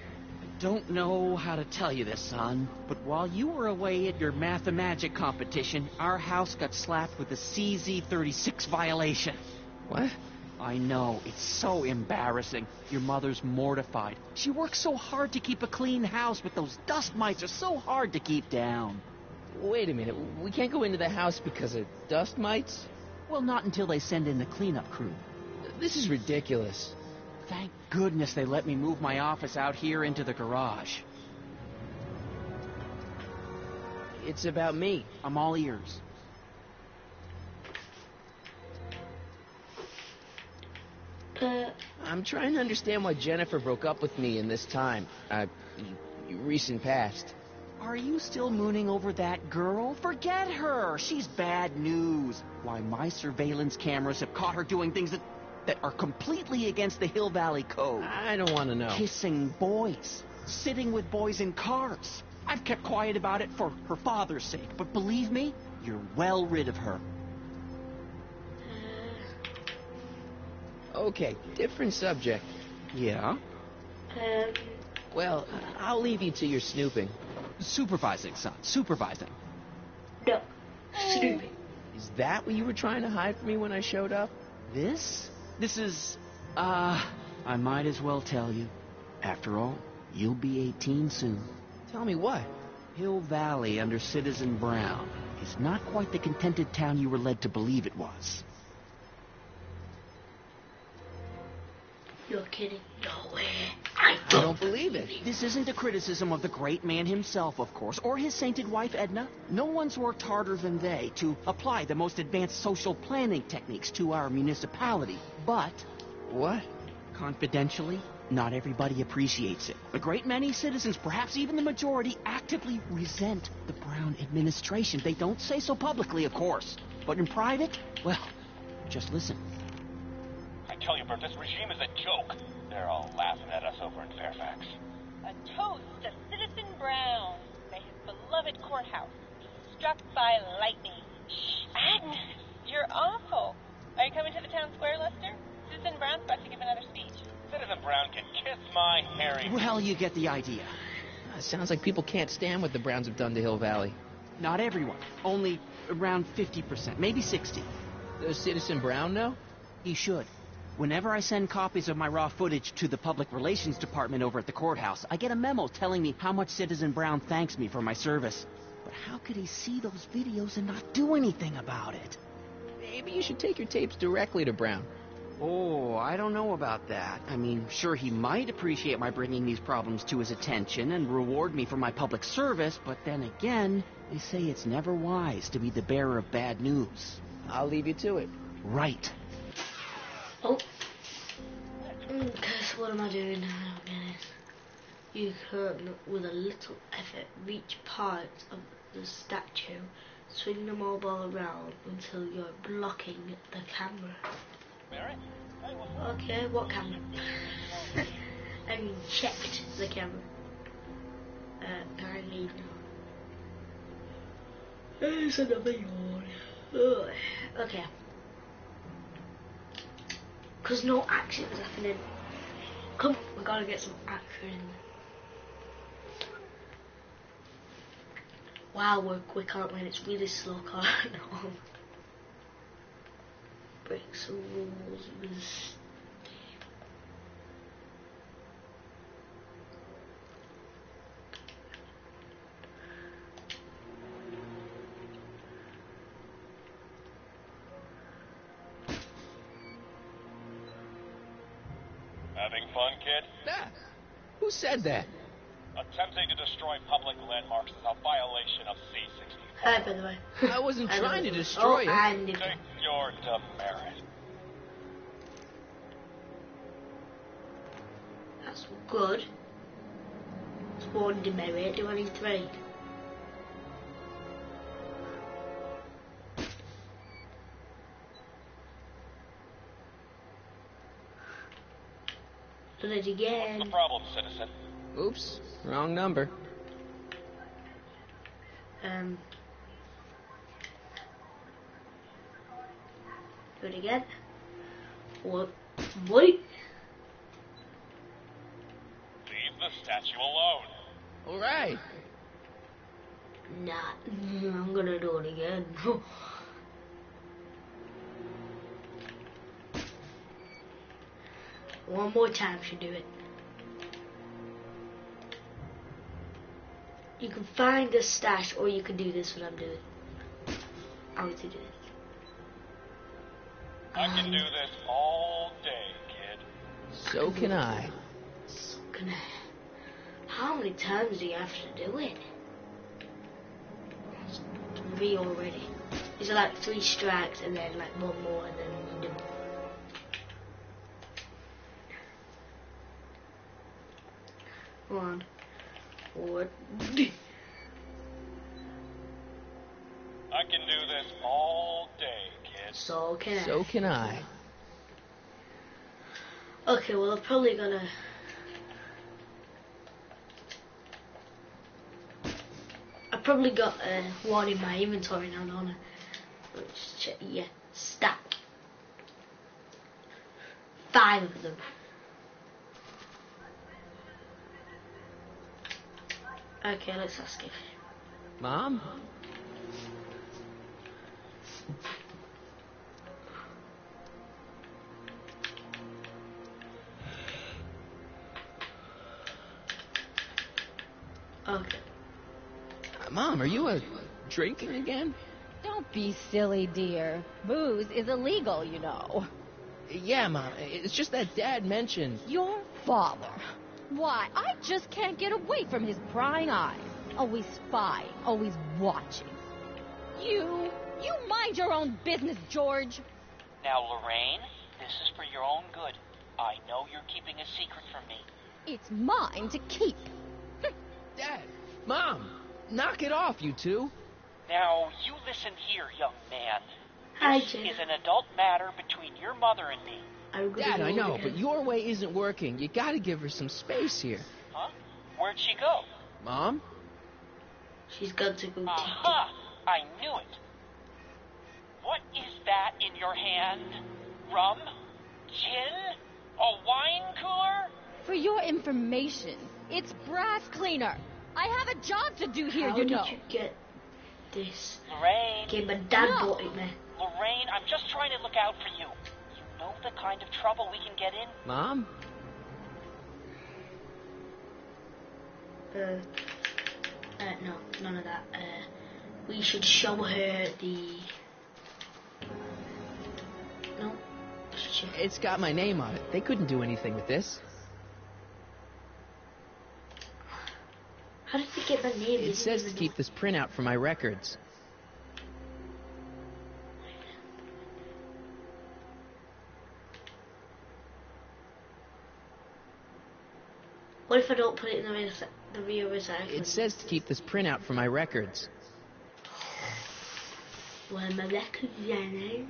Don't know how to tell you this, son, but while you were away at your mathemagic competition, our house got slapped with a CZ36 violation. What? I know, it's so embarrassing. Your mother's mortified. She works so hard to keep a clean house, but those dust mites are so hard to keep down. Wait a minute, we can't go into the house because of dust mites? Well, not until they send in the cleanup crew. This is ridiculous. Thank goodness they let me move my office out here into the garage. It's about me. I'm all ears. I'm trying to understand why Jennifer broke up with me in this time. Recent past. Are you still mooning over that girl? Forget her. She's bad news. Why, my surveillance cameras have caught her doing things that are completely against the Hill Valley Code. I don't want to know. Kissing boys. Sitting with boys in cars. I've kept quiet about it for her father's sake, but believe me, you're well rid of her. Okay, different subject. Yeah? Well, I'll leave you to your snooping. Supervising, son. Supervising. No. Snooping. Is that what you were trying to hide from me when I showed up? This is, I might as well tell you. After all, you'll be 18 soon. Tell me what? Hill Valley under Citizen Brown is not quite the contented town you were led to believe it was. You're kidding. No way. I don't believe it. This isn't a criticism of the great man himself, of course, or his sainted wife, Edna. No one's worked harder than they to apply the most advanced social planning techniques to our municipality. But... What? Confidentially, not everybody appreciates it. A great many citizens, perhaps even the majority, actively resent the Brown administration. They don't say so publicly, of course. But in private, well, just listen. I tell you, Bert, this regime is a joke. They're all laughing at us over in Fairfax. A toast to Citizen Brown. May his beloved courthouse be struck by lightning. Agnes, you're awful. Are you coming to the town square, Lester? Citizen Brown's about to give another speech. Citizen Brown can kiss my hairy... Well, you get the idea. Sounds like people can't stand what the Browns have done to Hill Valley. Not everyone. Only around 50%, maybe 60%. Does Citizen Brown know? He should. Whenever I send copies of my raw footage to the Public Relations Department over at the courthouse, I get a memo telling me how much Citizen Brown thanks me for my service. But how could he see those videos and not do anything about it? Maybe you should take your tapes directly to Brown. Oh, I don't know about that. I mean, sure, he might appreciate my bringing these problems to his attention and reward me for my public service, but then again, they say it's never wise to be the bearer of bad news. I'll leave you to it. Right. Oh. Guess what am I doing now? I don't get it. You can, with a little effort, reach parts of the statue. Swing the mobile around until you're blocking the camera. Mary? Hey, what's up? Okay, what camera? I mean, checked the camera. Kindly no. It's another yawn. Ugh. Okay. Because no action is happening. Come, we gotta get some action in there. Wow, we're quick, aren't we? And it's really slow, can't no. Breaks the rules with Having fun, kid? Ah, who said that? Attempting to destroy public landmarks is a violation of C-64. Hi, by the way. I wasn't trying to destroy it. And Take your demerit. that's good. It's one demerit. Do I need 3? Done it again. What's the problem, citizen? Oops, wrong number. Do it again. What? Wait. Leave the statue alone. All right. Nah, I'm gonna do it again. One more time should do it. You can find the stash, or you can do this what I'm doing. I want to do this. I can do this all day, kid. So can I. So can I. How many times do you have to do it? 3 already. These are like 3 strikes and then like 1 more and then you do. One. Or I can do this all day, kid. so can I. So can I. Okay, well I'm probably gonna. I probably got one in my inventory now, don't I? Let's check. Yeah, stack. 5 of them. Okay, let's ask him. Mom? Okay. Mom, are you drinking again? Don't be silly, dear. Booze is illegal, you know. Yeah, Mom. It's just that Dad mentioned... Your father. Why, I just can't get away from his prying eyes. Always spying, always watching. You mind your own business, George. Now, Lorraine, this is for your own good. I know you're keeping a secret from me. It's mine to keep. Dad! Mom! Knock it off, you two! Now, you listen here, young man. Hi, This Jen. is an adult matter between your mother and me. Dad, I know, but your way isn't working. You gotta give her some space here. Huh? Where'd she go? Mom? She's got to go Aha! I knew it. What is that in your hand? Rum? Gin? A wine cooler? For your information, it's brass cleaner. I have a job to do here, How you did know. you get this? Lorraine. Okay, my dad No. bought it me. Lorraine, I'm just trying to look out for you. You know the kind of trouble we can get in? Mom? No, none of that. We should show her the... No? It's got my name on it. They couldn't do anything with this. How did they get my name? It says to keep this printout for my records. What if I don't put it in the real recycling? It says to keep this printout for my records. Well, my records, my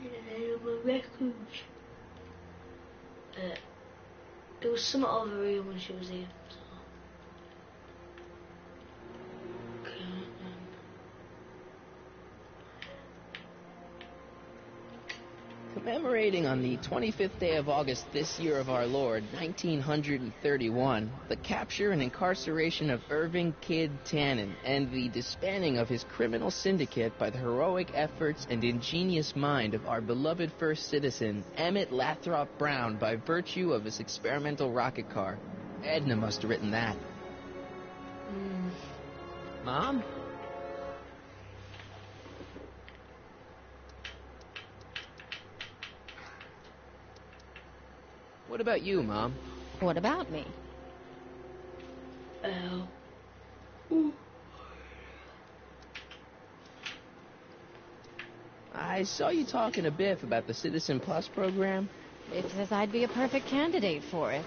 records. There was some other real when she was here. So. Okay, Commemorating on the 25th day of August this year of our Lord, 1931, the capture and incarceration of Irving Kid Tannen and the disbanding of his criminal syndicate by the heroic efforts and ingenious mind of our beloved first citizen, Emmett Lathrop Brown, by virtue of his experimental rocket car. Edna must have written that. Mom? What about you, Mom? What about me? I saw you talking to Biff about the Citizen Plus program. Biff says I'd be a perfect candidate for it.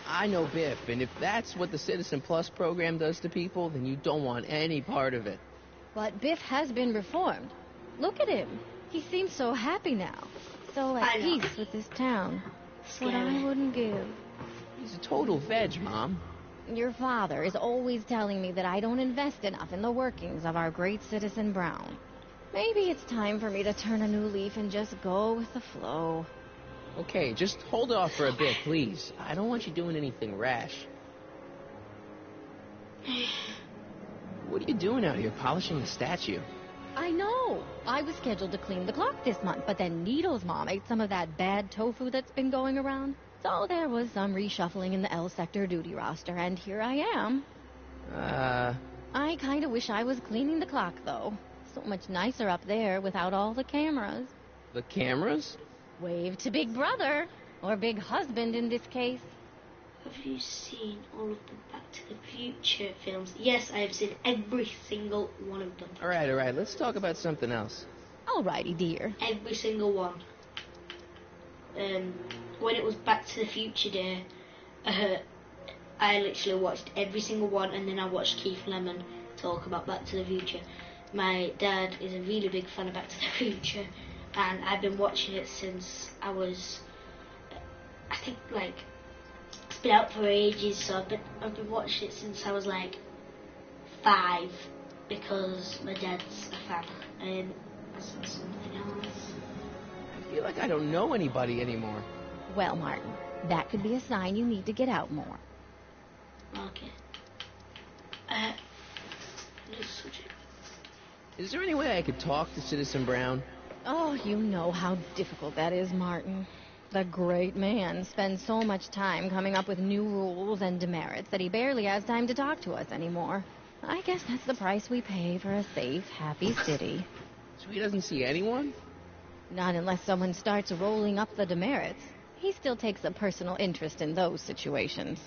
I know Biff, and if that's what the Citizen Plus program does to people, then you don't want any part of it. But Biff has been reformed. Look at him. He seems so happy now. So at peace with this town. What I wouldn't give. He's a total veg, Mom. Your father is always telling me that I don't invest enough in the workings of our great citizen Brown. Maybe it's time for me to turn a new leaf and just go with the flow. Okay, just hold off for a bit, please. I don't want you doing anything rash. What are you doing out here, polishing the statue? I know. I was scheduled to clean the clock this month, but then Needle's mom ate some of that bad tofu that's been going around. So there was some reshuffling in the L sector duty roster, and here I am. I kind of wish I was cleaning the clock, though. So much nicer up there without all the cameras. The cameras? Wave to Big Brother, or Big Husband in this case. Have you seen all of the Back to the Future films? Yes, I have seen every single one of them. All right, let's talk about something else. Alrighty, dear. Every single one. When it was Back to the Future Day, I literally watched every single one, and then I watched Keith Lemon talk about Back to the Future. My dad is a really big fan of Back to the Future, and I've been watching it since I was, I think, like, it's been out for ages, so I've been watching it since I was like 5, because my dad's a fan. Something else. I feel like I don't know anybody anymore. Well, Martin, that could be a sign you need to get out more. Okay. Is there any way I could talk to Citizen Brown? Oh, you know how difficult that is, Martin. The great man spends so much time coming up with new rules and demerits that he barely has time to talk to us anymore. I guess that's the price we pay for a safe, happy city. So he doesn't see anyone? Not unless someone starts rolling up the demerits. He still takes a personal interest in those situations.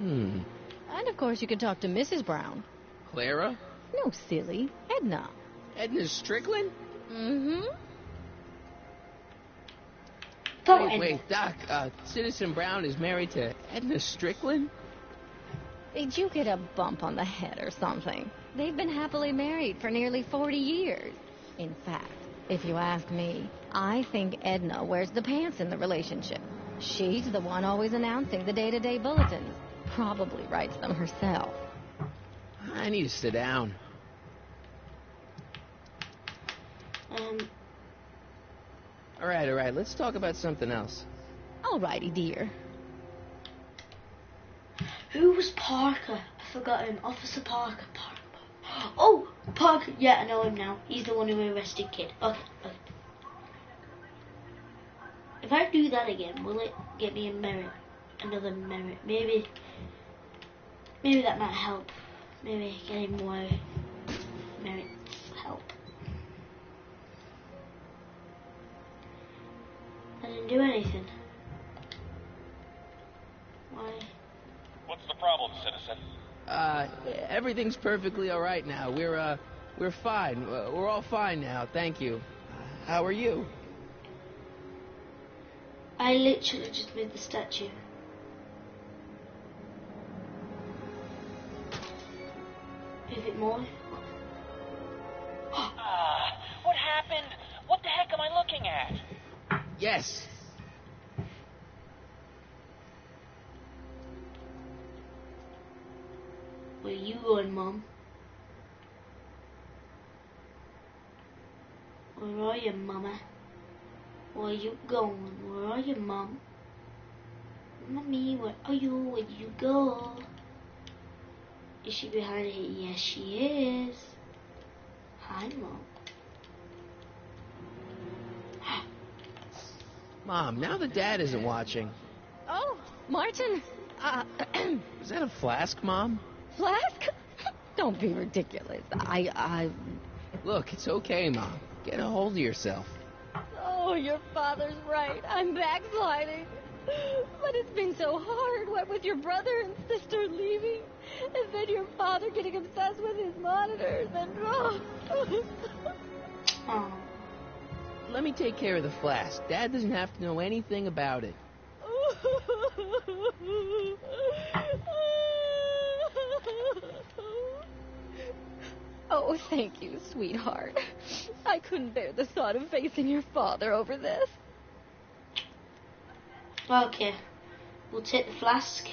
And of course you could talk to Mrs. Brown. Clara? No, silly. Edna. Edna Strickland? Mm-hmm. Wait, Doc, Citizen Brown is married to Edna Strickland? Did you get a bump on the head or something? They've been happily married for nearly 40 years. In fact, if you ask me, I think Edna wears the pants in the relationship. She's the one always announcing the day-to-day bulletins. Probably writes them herself. I need to sit down. All right, let's talk about something else. Alrighty, dear. Who was Parker? I forgot him. Officer Parker. Oh, Parker. Yeah, I know him now. He's the one who arrested Kid. Okay. If I do that again, will it get me a merit? Another merit? Maybe that might help. Maybe getting more merits help. I didn't do anything. Why? What's the problem, citizen? Everything's perfectly all right now. We're fine. We're all fine now. Thank you. How are you? I literally just moved the statue. Move it more. What happened? What the heck am I looking at? Yes. Where you going, Mom? Where are you, Mama? Where you going? Where are you, Mom? Mommy, where are you? Where you go? Is she behind it? Yes, she is. Hi, Mom. Mom, now that Dad isn't watching. Oh, Martin. Is that a flask, Mom? Flask? Don't be ridiculous. Look, it's okay, Mom. Get a hold of yourself. Oh, your father's right. I'm backsliding. But it's been so hard, what with your brother and sister leaving, and then your father getting obsessed with his monitors, and Let me take care of the flask. Dad doesn't have to know anything about it. Oh, thank you, sweetheart. I couldn't bear the thought of facing your father over this. Okay, we'll take the flask.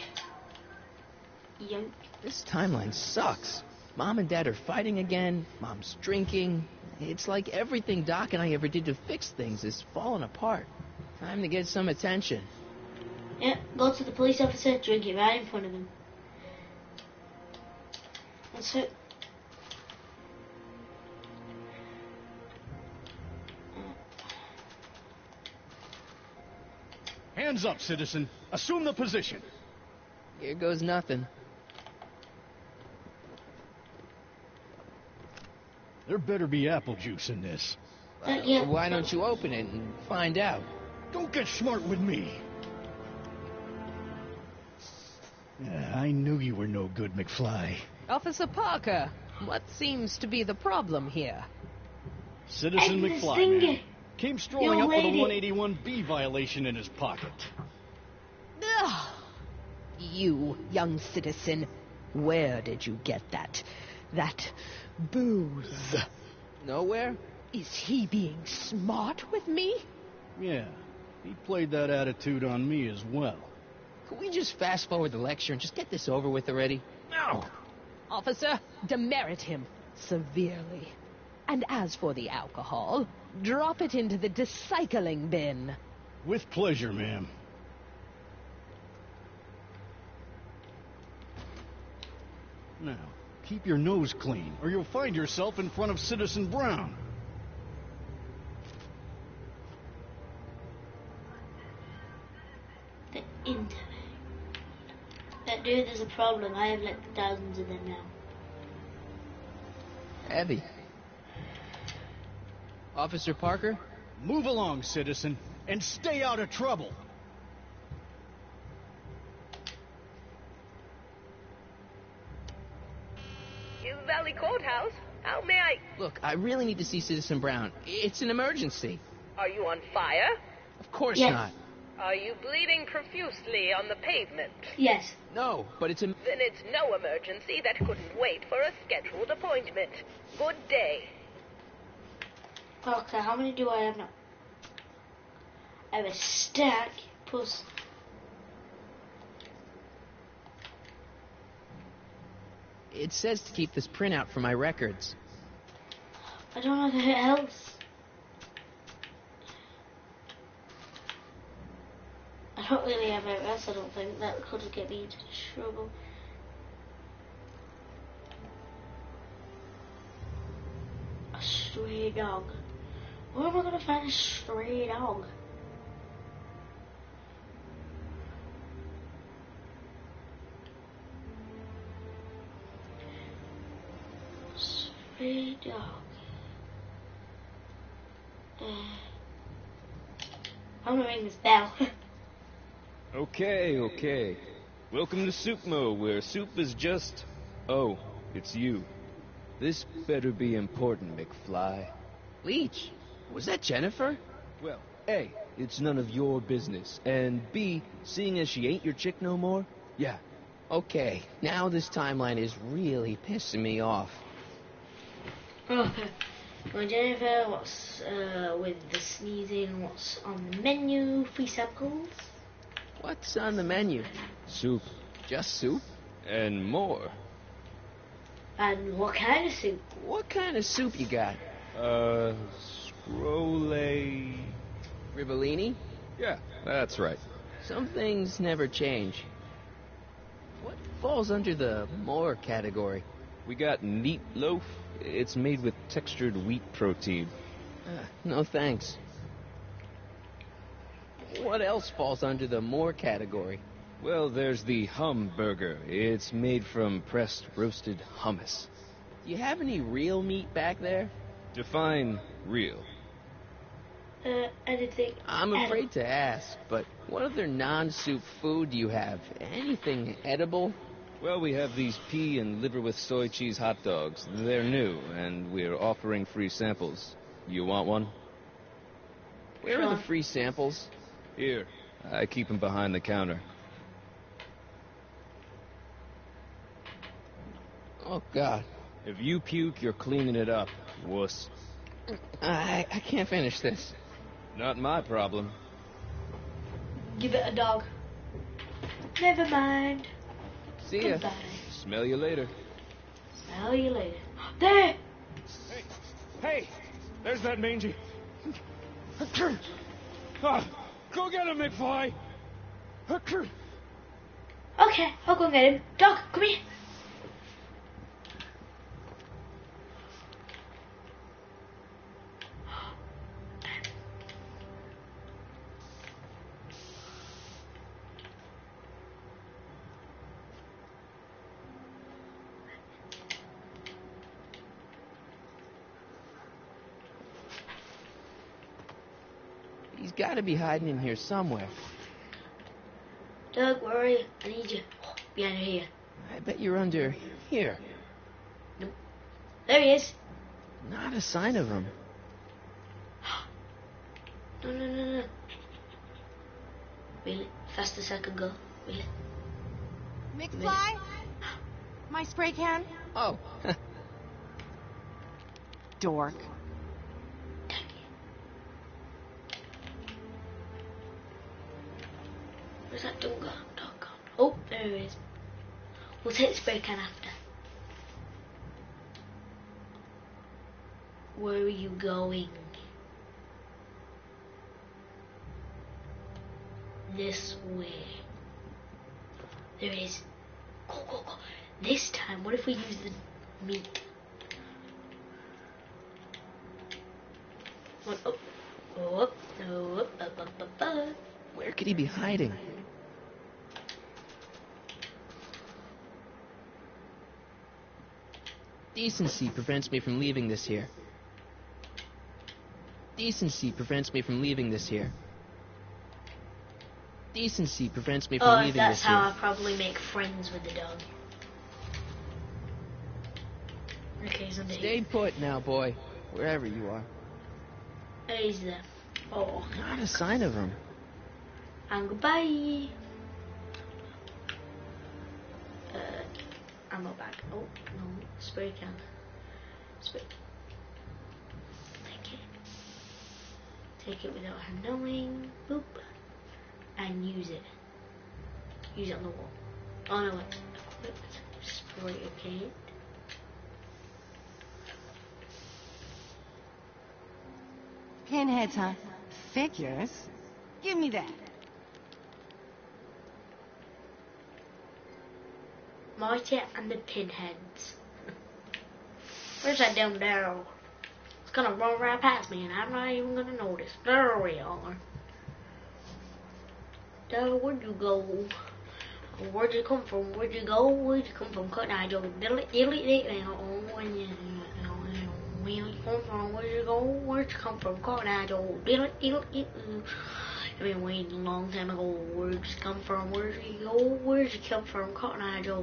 Yoink. This timeline sucks. Mom and Dad are fighting again. Mom's drinking. It's like everything Doc and I ever did to fix things is falling apart. Time to get some attention. Yeah, go to the police officer, drink it right in front of him. That's it. Hands up, citizen. Assume the position. Here goes nothing. There better be apple juice in this. Yeah. Why don't you open it and find out? Don't get smart with me. I knew you were no good, McFly. Officer Parker, what seems to be the problem here? Citizen McFly, man. Came strolling up with a 181B violation in his pocket. Ugh. You, young citizen, where did you get that booze? Nowhere? Is he being smart with me? Yeah, he played that attitude on me as well. Could we just fast forward the lecture and just get this over with already? No! Officer, demerit him severely. And as for the alcohol, drop it into the recycling bin. With pleasure, ma'am. Now, keep your nose clean, or you'll find yourself in front of Citizen Brown. The internet. That dude, there's a problem. I have like thousands of them now. Heavy. Officer Parker? Move along, citizen, and stay out of trouble. Hill Valley Courthouse? How may I... Look, I really need to see Citizen Brown. It's an emergency. Are you on fire? Of course Yes. not. Are you bleeding profusely on the pavement? Yes. No, but it's a... Then it's no emergency that couldn't wait for a scheduled appointment. Good day. Okay, how many do I have now? I have a stack plus... It says to keep this printout for my records. I don't know if it helps. I don't really have it else, I don't think. That could get me into trouble. A stray dog. Where am I going to find a stray dog? Stray dog. I'm gonna ring this bell. Okay. Welcome to Soupmo, where soup is just... Oh, it's you. This better be important, McFly. Leech, was that Jennifer? Well, A, it's none of your business, and B, seeing as she ain't your chick no more, yeah. Okay, now this timeline is really pissing me off. Okay. Well, Jennifer, what's with the sneezing? What's on the menu? Free samples? What's on the menu? Soup. Just soup? And more. And what kind of soup? What kind of soup you got? Scrolle... Rivellini? Yeah, that's right. Some things never change. What falls under the more category? We got meat loaf. It's made with textured wheat protein. No thanks. What else falls under the more category? Well, there's the hum burger. It's made from pressed roasted hummus. Do you have any real meat back there? Define real. Anything. I'm afraid to ask, but what other non-soup food do you have? Anything edible? Well, we have these pea and liver with soy cheese hot dogs. They're new, and we're offering free samples. You want one? Where are the free samples? Here. I keep them behind the counter. Oh, God. If you puke, you're cleaning it up, wuss. I can't finish this. Not my problem. Give it a dog. Never mind. See ya. Goodbye. Smell you later. Smell you later. There! Hey! There's that mangy. Go get him, McFly! Okay, I'll go get him. Dog, come here. He's got to be hiding in here somewhere. Doug, where are you? I need you. Oh, behind here. I bet you're under here. Nope. There he is. Not a sign of him. No. Really? Fast as I could go. Really? McFly? My spray can? Oh. Dork. Where's that dog gone? Oh, there he is. We'll take the spray can after. Where are you going? This way. There it is. Go. This time, what if we use the meat? One, up. Where could he be hiding? Decency prevents me from leaving this here. Decency prevents me from leaving this here. Decency prevents me from leaving that's this here. how I probably make friends with the dog. Okay, he's under Stay here. put now, boy. Wherever you are. He's there. Oh. Not a sign of him. And goodbye. Ammo bag. Oh, no. Spray can. Spray. Take it. Take it without her knowing. Boop. And use it. Use it on the wall. Oh no, wait. Equipment. Spray paint. Pinheads, huh? Figures? Give me that. Mighty and the Pinheads. Where's that down there? It's gonna roll right past me and I'm not even gonna notice. There we are. There, where'd you go? Where'd you come from? Where'd you go? Where'd you come from? Cut I go diddly diddly diddly. Where you come from? Where'd you go? Where'd you come from? Cut I go diddly diddly diddly. I've been waiting a long time ago. Where'd you come from? Where'd you go? Where'd you come from? Cotton Eye Joe.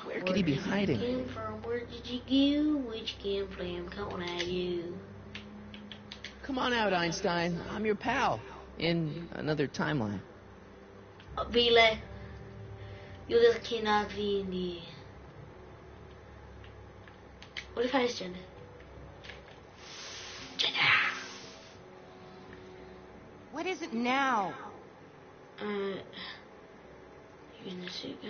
Where could he be hiding? Where came from? Where did you go? Where'd you come from? Cotton Eye Joe. Come on out, Einstein. I'm your pal. In another timeline. Billy, you just cannot be in the... What if I was Jenna? What is it now? Using the suit guy.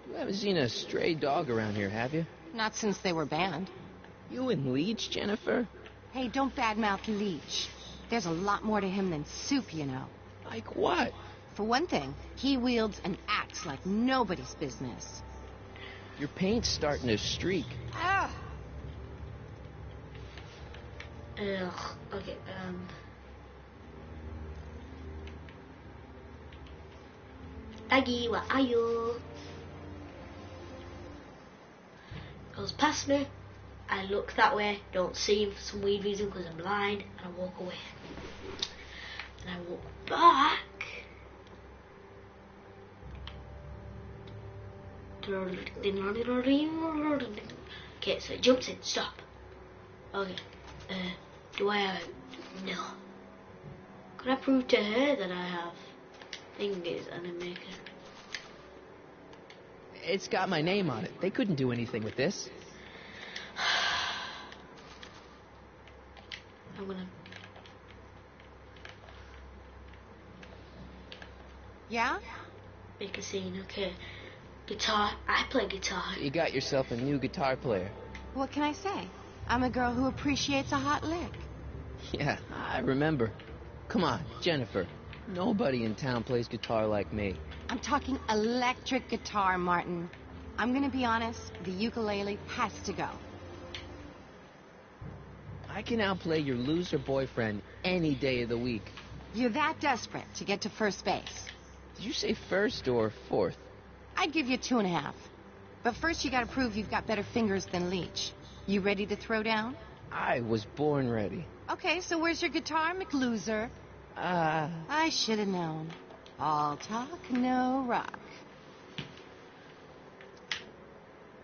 You haven't seen a stray dog around here, have you? Not since they were banned. You and Leech, Jennifer? Hey, don't badmouth Leech. There's a lot more to him than soup, you know. Like what? For one thing, he wields an axe like nobody's business. Your paint's starting to streak. Ah! Ugh, okay, Aggie, where are you? Goes past me, I look that way, don't see him for some weird reason because I'm blind, and I walk away. And I walk back. Okay, so it jumps in, stop. Okay. Do I have it? No. Could I prove to her that I have fingers and a maker? It's got my name on it. They couldn't do anything with this. I'm gonna... Yeah? Make a scene, okay. Guitar, I play guitar. You got yourself a new guitar player. What can I say? I'm a girl who appreciates a hot lick. Yeah, I remember. Come on, Jennifer. Nobody in town plays guitar like me. I'm talking electric guitar, Martin. I'm gonna be honest, the ukulele has to go. I can outplay your loser boyfriend any day of the week. You're that desperate to get to first base. Did you say first or fourth? I'd give you 2.5. But first you gotta prove you've got better fingers than Leech. You ready to throw down? I was born ready. Okay, so where's your guitar, McLoser? I should have known. All talk, no rock.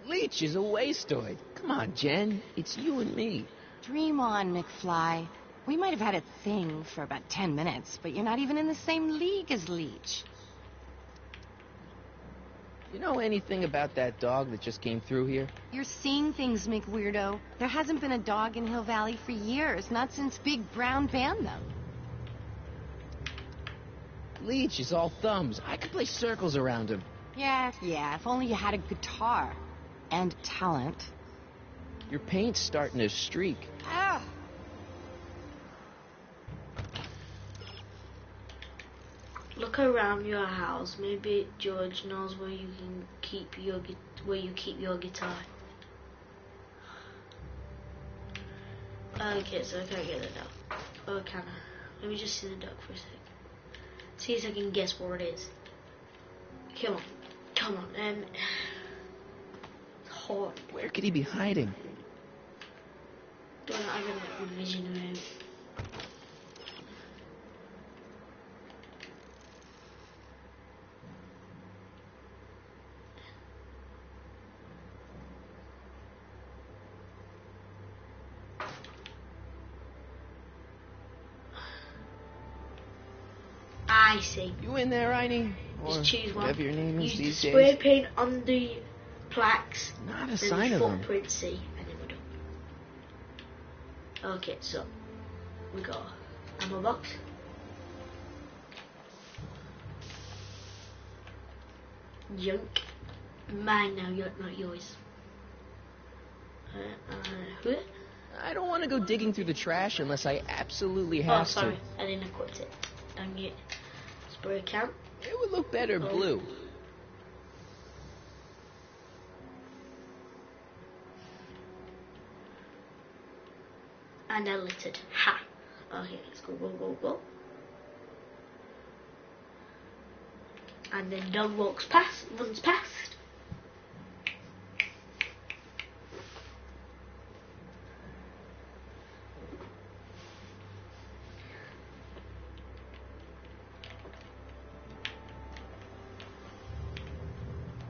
Leech is a wastoid. Come on, Jen. It's you and me. Dream on, McFly. We might have had a thing for about 10 minutes, but you're not even in the same league as Leech. You know anything about that dog that just came through here? You're seeing things, McWeirdo. There hasn't been a dog in Hill Valley for years, not since Big Brown banned them. Leech is all thumbs. I could play circles around him. Yeah, if only you had a guitar. And talent. Your paint's starting to streak. Ah! Look around your house. Maybe George knows where you can keep your guitar. Okay, so I can't get the dog. Oh, can I? Let me just see the dog for a sec. See if I can guess where it is. Come on. Hard. Where could he be hiding? Don't know, I got a vision around. see. You in there, Einie? Or Just choose one. whatever your name is Use the these spray days. paint on the plaques. Not a and sign of him. footprint, see, and then we're done. Okay, so we got ammo box. Junk. Mine now, not yours. I don't want to go digging through the trash unless I absolutely have Oh, sorry, to. I didn't equip it. Dang it. Spray can. It would look better blue. And unlittered. Ha! Okay, let's go, go. And then dog runs past.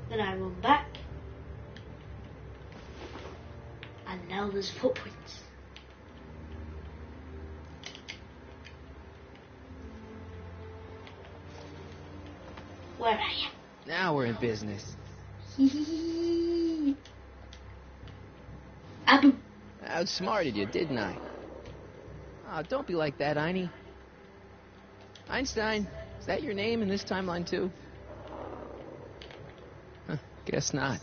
Then I run back. And now there's footprints. Where are you? Now we're in business. Abu. I outsmarted you, didn't I? Oh, don't be like that, Einie. Einstein, is that your name in this timeline too? Huh, guess not.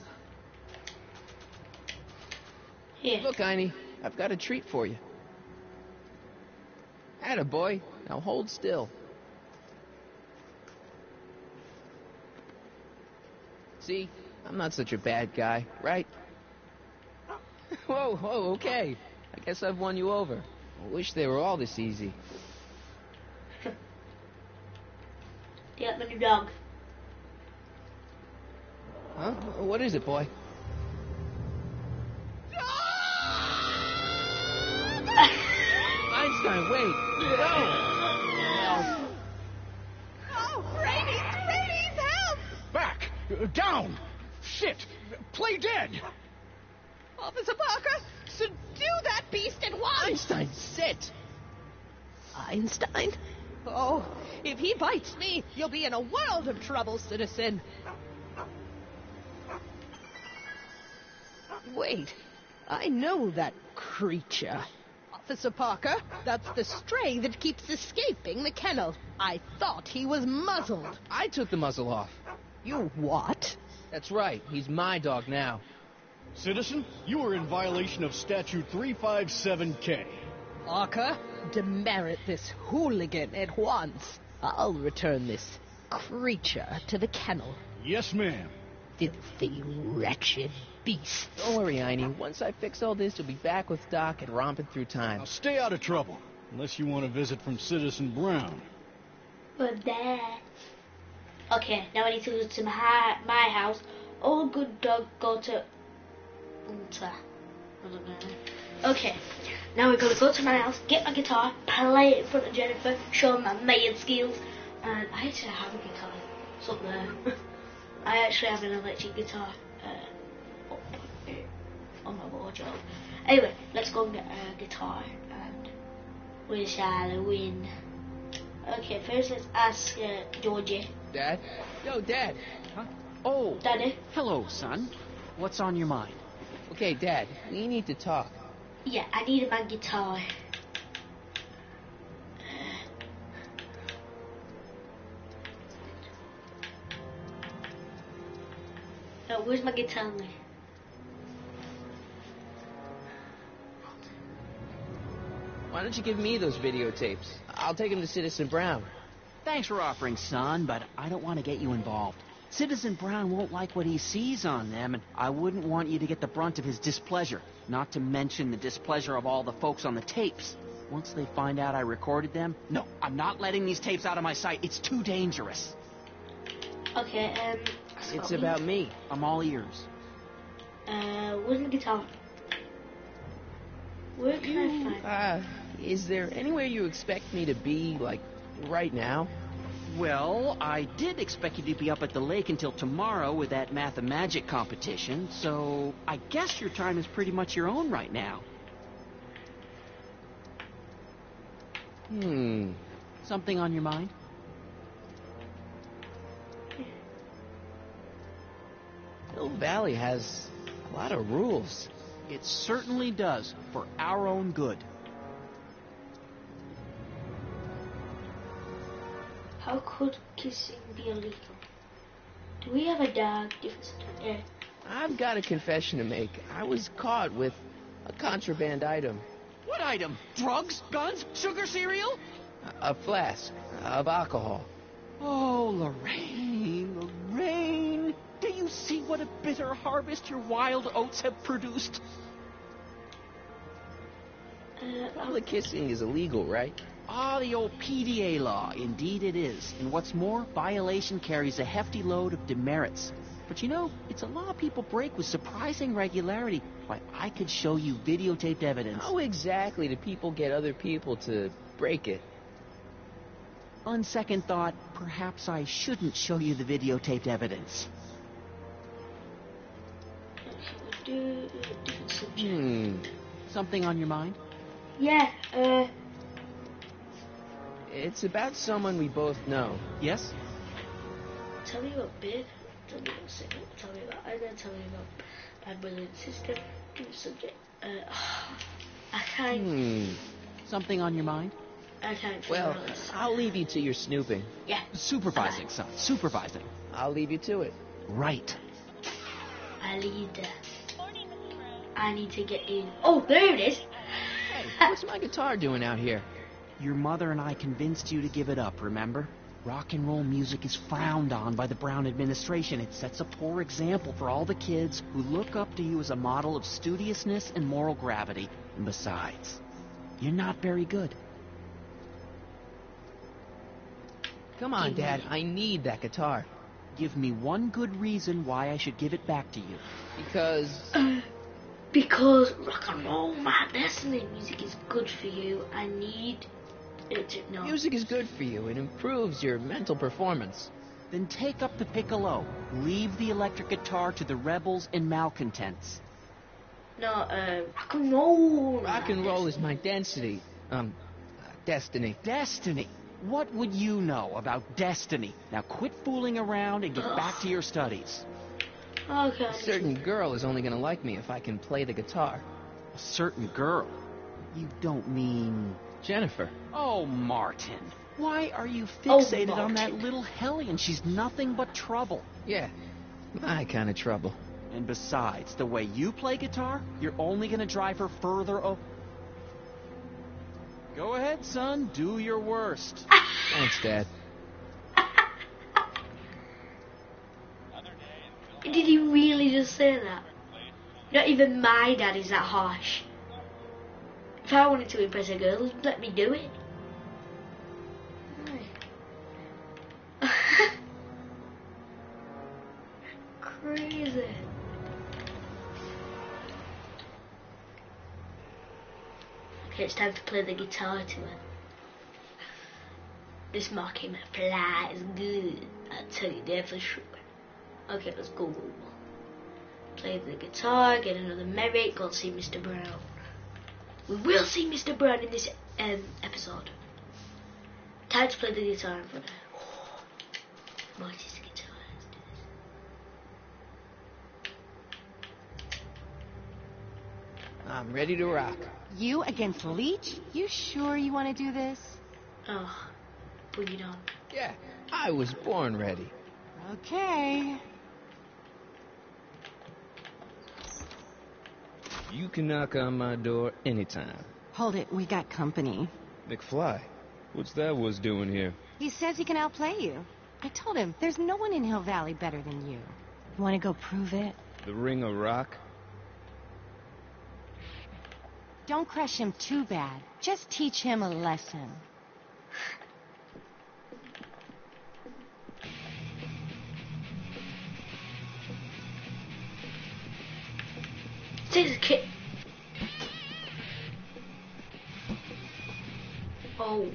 Here. Look, Einie, I've got a treat for you. Attaboy, now hold still. See, I'm not such a bad guy, right? Whoa, okay. I guess I've won you over. I wish they were all this easy. Yeah, my new dog. Huh? What is it, boy? Einstein, wait! No! Oh, Brady's help! Back! Down! Shit! Play dead! Officer Parker, subdue that beast at once! Einstein, sit! Einstein? Oh, if he bites me, you'll be in a world of trouble, citizen. Wait, I know that creature. Officer Parker, that's the stray that keeps escaping the kennel. I thought he was muzzled. I took the muzzle off. You what? That's right, he's my dog now. Citizen, you are in violation of Statute 357K. Parker, demerit this hooligan at once. I'll return this creature to the kennel. Yes, ma'am. Filthy, wretched beast. Don't worry, Einie. Once I fix all this, you'll be back with Doc and romping through time. Now stay out of trouble, unless you want a visit from Citizen Brown. But Dad. Okay, now I need to go to my house. All good dog go to... I don't know. Okay, now we're going to go to my house, get my guitar, play it in front of Jennifer, show her my maid skills. And I actually have a guitar. It's up there. I actually have an electric guitar on my wardrobe. Anyway, let's go and get a guitar and we shall win. Okay, first let's ask Georgie. Dad? Yo, Dad. Huh? Oh. Daddy? Hello, son. What's on your mind? Okay, Dad, we need to talk. Yeah, I need my guitar. Where's my guitar? Why don't you give me those videotapes? I'll take them to Citizen Brown. Thanks for offering, son, but I don't want to get you involved. Citizen Brown won't like what he sees on them, and I wouldn't want you to get the brunt of his displeasure, not to mention the displeasure of all the folks on the tapes. Once they find out I recorded them, no, I'm not letting these tapes out of my sight. It's too dangerous. Okay, It's about me. I'm all ears. Where's my guitar? Where can I find Is there anywhere you expect me to be, like, right now? Well, I did expect you to be up at the lake until tomorrow with that math-and-magic competition, so I guess your time is pretty much your own right now. Something on your mind? Hill Valley has a lot of rules. It certainly does, for our own good. How could kissing be illegal? Do we have a dog? Yeah. I've got a confession to make. I was caught with a contraband item. What item? Drugs? Guns? Sugar cereal? A flask of alcohol. Oh, Lorraine, Lorraine. Do you see what a bitter harvest your wild oats have produced? Public kissing is illegal, right? Ah, the old PDA law. Indeed it is. And what's more, violation carries a hefty load of demerits. But you know, it's a law people break with surprising regularity. Why, I could show you videotaped evidence. How exactly do people get other people to break it? On second thought, perhaps I shouldn't show you the videotaped evidence. Something on your mind? Yeah, It's about someone we both know. Yes? tell me about Big, tell me about Sigma, tell me about Ida, tell me about my brother and sister. Do subject. I can't. Something on your mind? I can't. Well, I'll leave you to your snooping. Yeah. Supervising, son. Supervising. I'll leave you to it. Right. I need to get in. Oh, there it is. Hey, what's my guitar doing out here? Your mother and I convinced you to give it up, remember? Rock and roll music is frowned on by the Brown administration. It sets a poor example for all the kids who look up to you as a model of studiousness and moral gravity. And besides, you're not very good. Come on, Dad. I need that guitar. Give me one good reason why I should give it back to you. Because rock and roll, my destiny. Music is good for you. I need it to know. Music is good for you. It improves your mental performance. Then take up the piccolo. Leave the electric guitar to the rebels and malcontents. No, rock and roll. Rock and roll is my density. Destiny. Destiny? What would you know about destiny? Now quit fooling around and get back to your studies. Okay. A certain girl is only going to like me if I can play the guitar. A certain girl? You don't mean... Jennifer. Oh, Martin. Why are you fixated on that little hellion? She's nothing but trouble. Yeah, my kind of trouble. And besides, the way you play guitar, you're only going to drive her further Go ahead, son. Do your worst. Thanks, Dad. Did he really just say that? Not even my dad is that harsh. If I wanted to impress a girl, he'd let me do it. Crazy. Okay, it's time to play the guitar to her. This marking fly is good. I'll tell you that for sure. Okay, let's go. Play the guitar, get another merit, go see Mr. Brown. We will see Mr. Brown in this episode. Time to play the guitar in front of her. Marty's guitar. I'm ready to rock. You against Leech? You sure you want to do this? Oh, bring it on. Yeah, I was born ready. Okay. You can knock on my door anytime. Hold it, we got company. McFly, what's that was doing here? He says he can outplay you. I told him, there's no one in Hill Valley better than you. Want to go prove it? The Ring of Rock? Don't crush him too bad. Just teach him a lesson. Take the kid. Oh.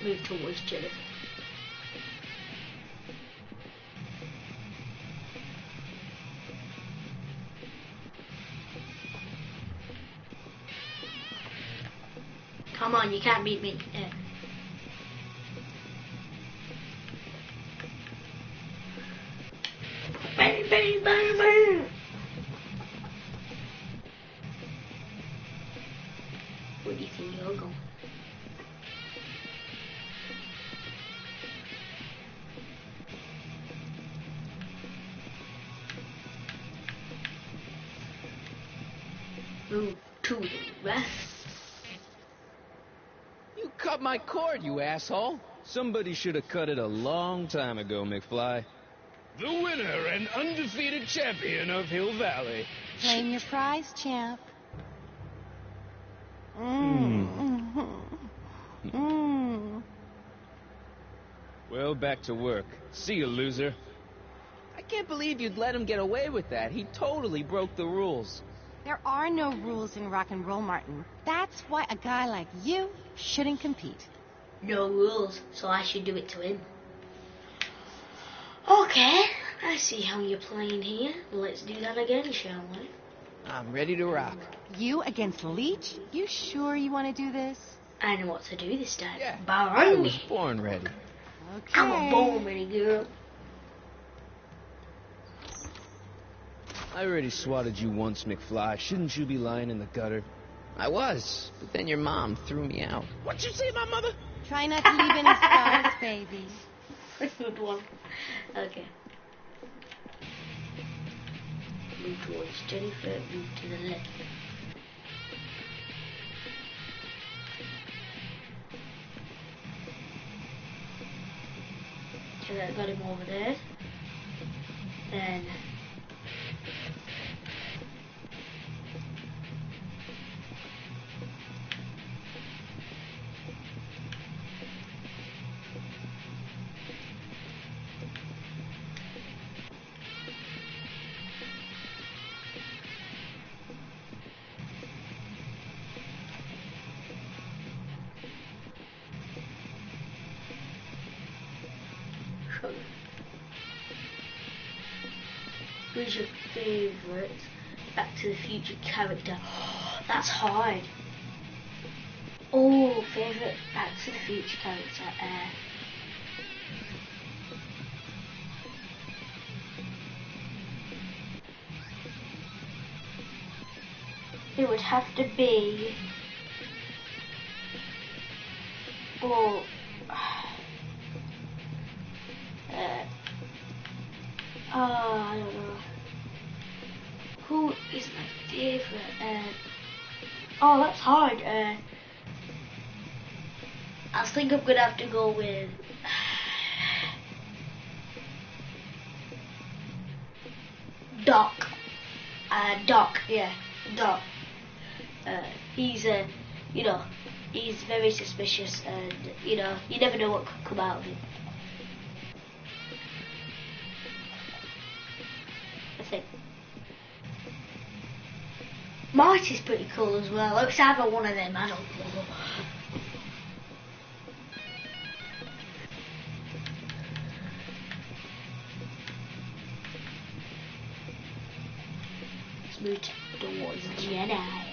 Move towards Jennifer. Come on, you can't beat me. Yeah. Bang, bang, bang, bang. Where do you think you're going? Move to the left. You cut my cord, you asshole. Somebody should have cut it a long time ago, McFly. The winner and undefeated champion of Hill Valley. Claim your prize, champ. Well, back to work. See you, loser. I can't believe you'd let him get away with that. He totally broke the rules. There are no rules in rock and roll, Martin. That's why a guy like you shouldn't compete. No rules, so I should do it to him. Okay, I see how you're playing here. Let's do that again, shall we? I'm ready to rock. You against Leech? You sure you want to do this? I know what to do this time. Yeah, Bar I on was me. born ready. Okay. I'm a born ready girl. I already swatted you once, McFly. Shouldn't you be lying in the gutter? I was, but then your mom threw me out. What'd you say, my mother? Try not to leave any scars, baby. Good one. Okay. Move towards Jennifer, move to the left. Okay, that got him over there. Then who's your favourite Back to the Future character? That's hard. Oh, favourite Back to the Future character. It would have to be. Oh. I don't know. Who is my favourite? Oh, that's hard. I think I'm gonna have to go with Doc. Doc, yeah, Doc. He's you know, he's very suspicious, and you know, you never know what could come out of him. I think Marty's pretty cool as well. It's either one of them, I don't know. Let's move towards Jedi.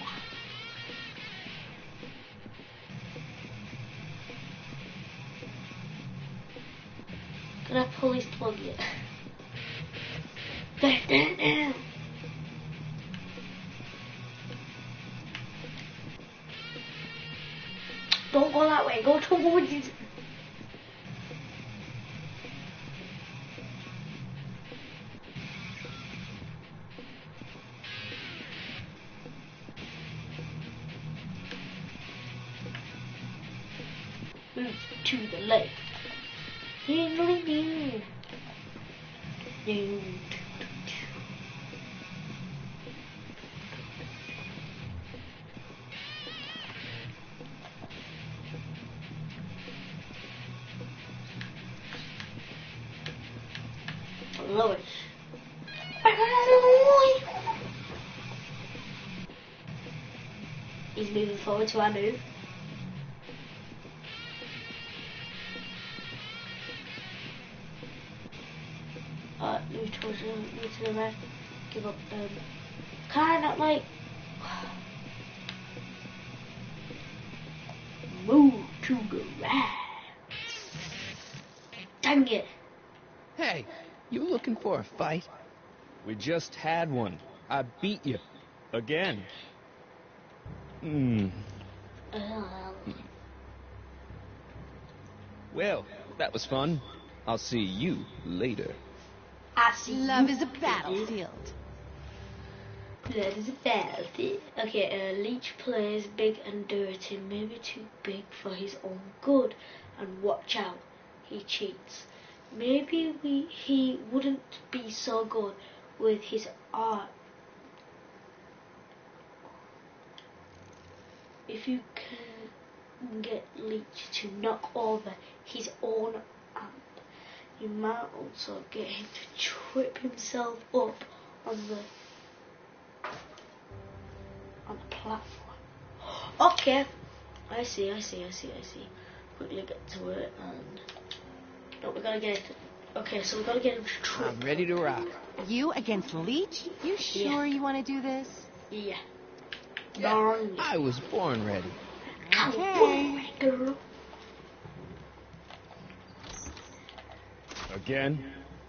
Can I pull his plug yet? There. Don't go that way, go towards it. Move to the left. Love it. He's moving forward, so I move. Move towards move to the right. Give up. Kind of like. move to the right. Dang it. Hey, you looking for a fight? We just had one. I beat you. Again. Well, that was fun. I'll see you later. Love is a battlefield. Love is a battlefield. Okay, Leech plays big and dirty, maybe too big for his own good. And watch out, he cheats. Maybe he wouldn't be so good with his art. If you can get Leech to knock over his own amp, you might also get him to trip himself up on the platform. Okay, I see. Quickly get to it and... No, we gotta get it. Okay, so we gotta get him to trip. I'm ready to rock. You against Leech? You sure you want to do this? Yeah. I was born ready. Okay. Girl. Again?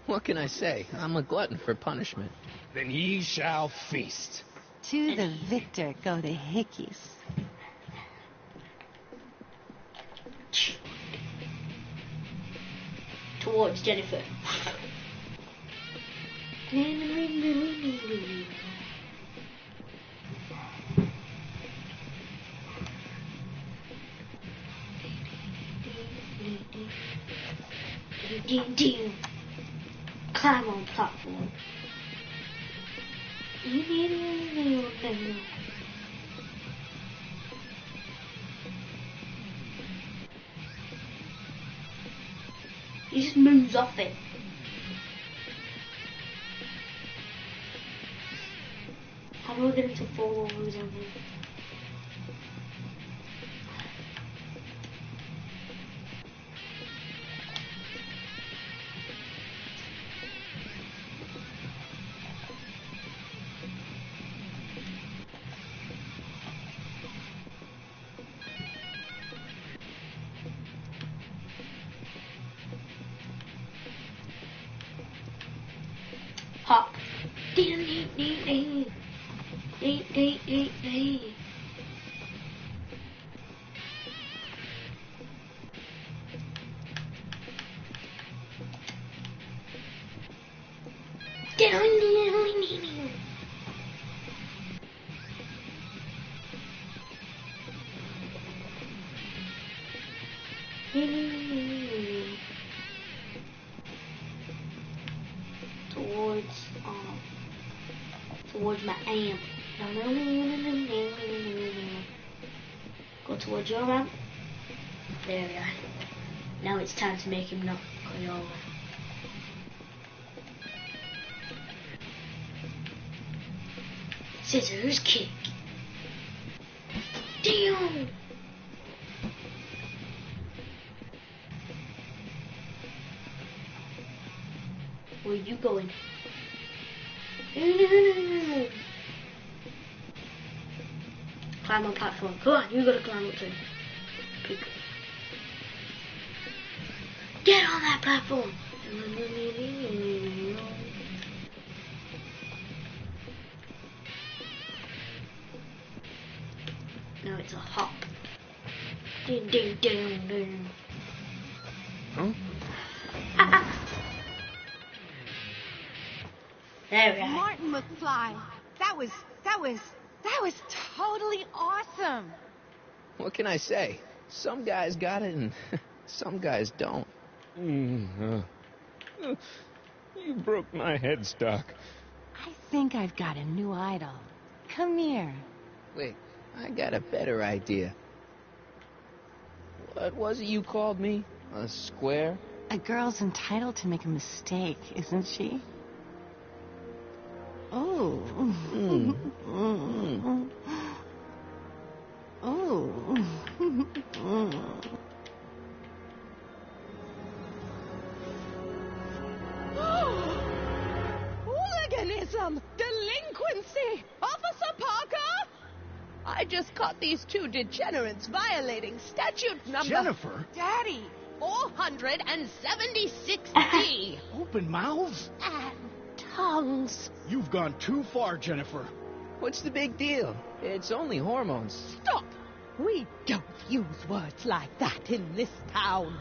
What can I say? I'm a glutton for punishment. Then ye shall feast. To the victor go the hickeys. Towards Jennifer. Climb on platform. He just moves off it. How do I get him to fall over his own head? Hop. Towards my amp. Go towards your amp. There we are. Now it's time to make him knock it over. Scissors kick. Damn! Where you going? Climb on platform. Come on, you gotta climb up to him. Get on that platform! Now it's a hop. Ding ding ding ding. Huh? There we are. Martin McFly, that was totally awesome. What can I say? Some guys got it and some guys don't. You broke my headstock. I think I've got a new idol. Come here. Wait, I got a better idea. What was it you called me? A square? A girl's entitled to make a mistake, isn't she? Oh. Oh. Hooliganism! Delinquency! Officer Parker! I just caught these two degenerates violating statute number... Jennifer? Daddy! 476D. Open mouths? And tongues. You've gone too far, Jennifer. What's the big deal? It's only hormones. Stop! We don't use words like that in this town.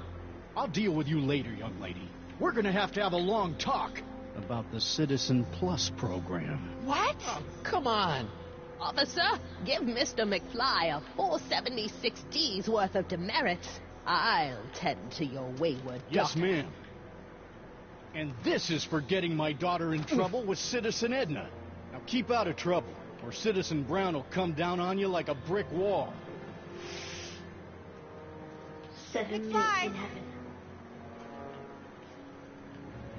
I'll deal with you later, young lady. We're gonna have to have a long talk about the Citizen Plus program. What? Oh, come on. Officer, give Mr. McFly a 476D's worth of demerits. I'll tend to your wayward Yes, daughter. ma'am. And this is for getting my daughter in trouble with Citizen Edna. Now keep out of trouble, or Citizen Brown will come down on you like a brick wall. 7 minutes McFly. in heaven.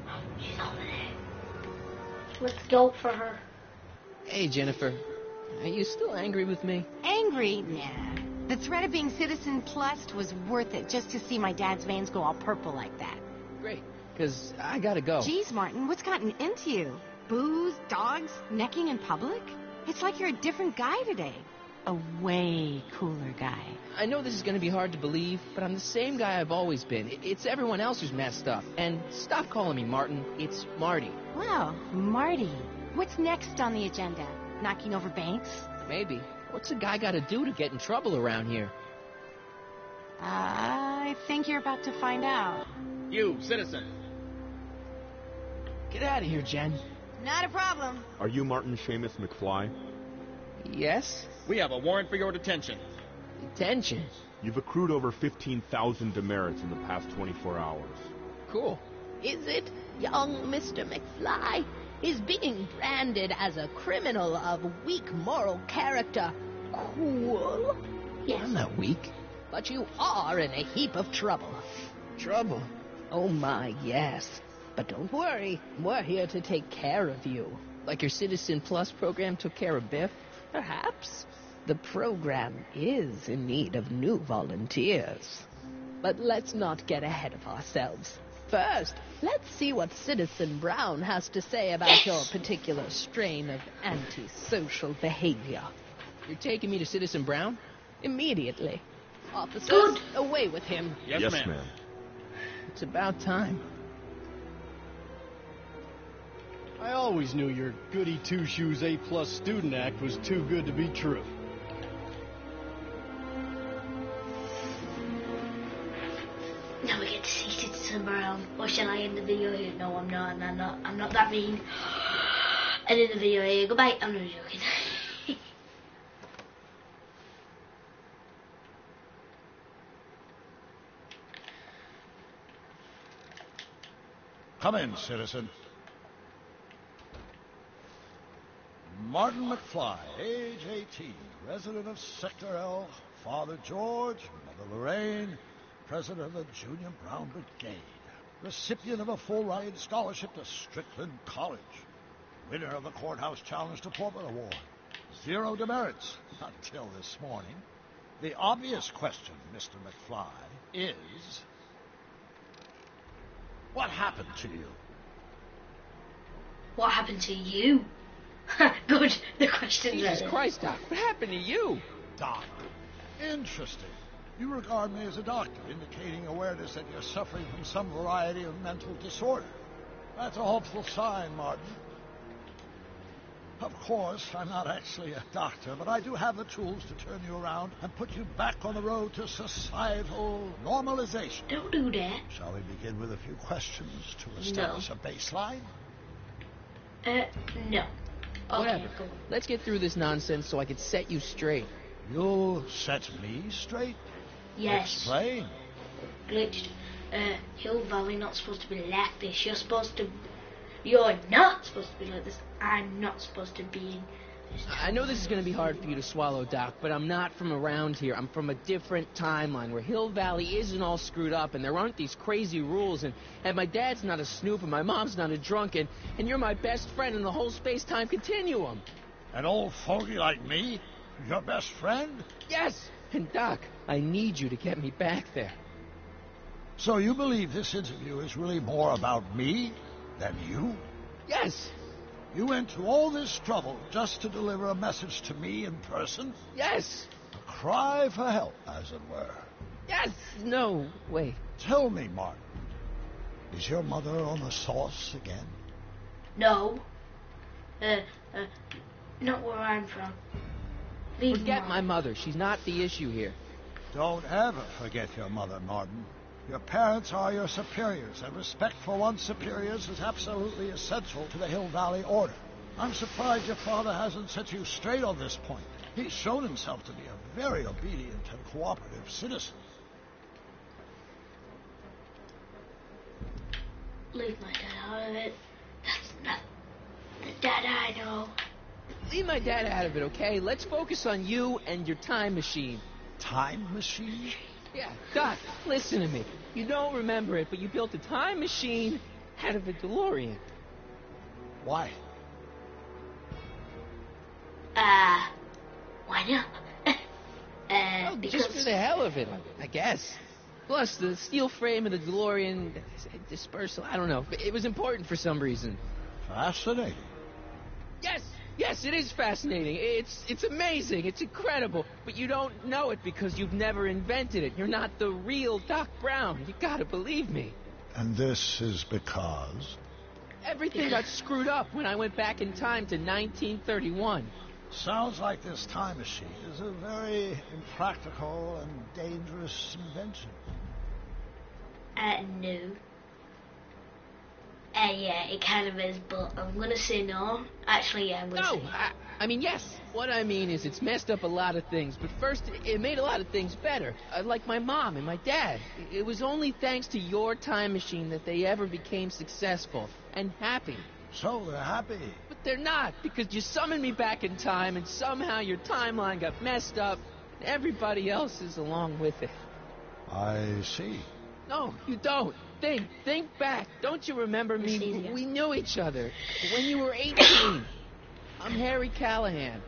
Oh, she's over there. Let's go for her. Hey, Jennifer. Are you still angry with me? Angry? Nah. The threat of being Citizen Plus was worth it just to see my dad's veins go all purple like that. Great, because I gotta go. Jeez, Martin, what's gotten into you? Booze, dogs, necking in public? It's like you're a different guy today. A way cooler guy. I know this is gonna be hard to believe, but I'm the same guy I've always been. It's everyone else who's messed up. And stop calling me Martin. It's Marty. Wow, Marty. What's next on the agenda? Knocking over banks? Maybe. What's a guy gotta do to get in trouble around here? I think you're about to find out. You, citizen. Get out of here, Jen. Not a problem. Are you Martin Seamus McFly? Yes? We have a warrant for your detention. Detention? You've accrued over 15,000 demerits in the past 24 hours. Cool. Is it, young Mr. McFly? Is being branded as a criminal of weak moral character cool? Yes. I'm not weak. But you are in a heap of trouble. Trouble? Oh my, yes. But don't worry, we're here to take care of you. Like your Citizen Plus program took care of Biff? Perhaps. The program is in need of new volunteers. But let's not get ahead of ourselves. First, let's see what Citizen Brown has to say about your particular strain of antisocial behavior. You're taking me to Citizen Brown? Immediately. Officers, Good. away with him. Yes, ma'am. It's about time. I always knew your goody two-shoes A+ student act was too good to be true. Now we get to see Citizen Brown. Or shall I end the video here? No, I'm not. I'm not that mean. End the video here. Goodbye. I'm not joking. Come in, citizen. Martin McFly, age 18, resident of Sector L, Father George, Mother Lorraine, president of the Junior Brown Brigade, recipient of a full-ride scholarship to Strickland College, winner of the Courthouse Challenge to Pulpit Award, 0 demerits until this morning. The obvious question, Mr. McFly, is... what happened to you? What happened to you? Good. The question's Jesus ready. Christ, Doc. What happened to you? Doc. Interesting. You regard me as a doctor, indicating awareness that you're suffering from some variety of mental disorder. That's a hopeful sign, Martin. Of course, I'm not actually a doctor, but I do have the tools to turn you around and put you back on the road to societal normalization. Don't do that. Shall we begin with a few questions to establish a baseline? No. Whatever. Okay, go on. Let's get through this nonsense so I can set you straight. You'll set me straight? Yes. Explain. Glitched. Hill Valley not supposed to be like this. You're supposed to... You're not supposed to be like this. I'm not supposed to be in this. I know this is going to be hard for you to swallow, Doc, but I'm not from around here. I'm from a different timeline where Hill Valley isn't all screwed up and there aren't these crazy rules and my dad's not a snoop and my mom's not a drunk and you're my best friend in the whole space-time continuum. An old fogey like me? Your best friend? Yes! And Doc, I need you to get me back there. So you believe this interview is really more about me than you? Yes! You went to all this trouble just to deliver a message to me in person? Yes! A cry for help, as it were. Yes! No, wait. Tell me, Martin, is your mother on the sauce again? No. Not where I'm from. Forget my mother. She's not the issue here. Don't ever forget your mother, Martin. Your parents are your superiors, and respect for one's superiors is absolutely essential to the Hill Valley Order. I'm surprised your father hasn't set you straight on this point. He's shown himself to be a very obedient and cooperative citizen. Leave my dad out of it. That's not the dad I know. Leave my dad out of it, okay? Let's focus on you and your time machine. Time machine? Yeah, Doc, listen to me. You don't remember it, but you built a time machine out of a DeLorean. Why? Why not? Well, because... just for the hell of it, I guess. Plus, the steel frame of the DeLorean dispersal, I don't know. It was important for some reason. Fascinating. Yes, it is fascinating. It's amazing. It's incredible. But you don't know it because you've never invented it. You're not the real Doc Brown. You gotta believe me. And this is because? Everything got screwed up when I went back in time to 1931. Sounds like this time machine is a very impractical and dangerous invention. No. Yeah, it kind of is, but I'm gonna say no. Actually, yeah, I'm gonna say no. I mean, yes. What I mean is it's messed up a lot of things, but first, it made a lot of things better. Like my mom and my dad. It was only thanks to your time machine that they ever became successful and happy. So they're happy. But they're not, because you summoned me back in time, and somehow your timeline got messed up, and everybody else is along with it. I see. No, you don't. Think back. Don't you remember me? We knew each other when you were 18. I'm Harry Callahan.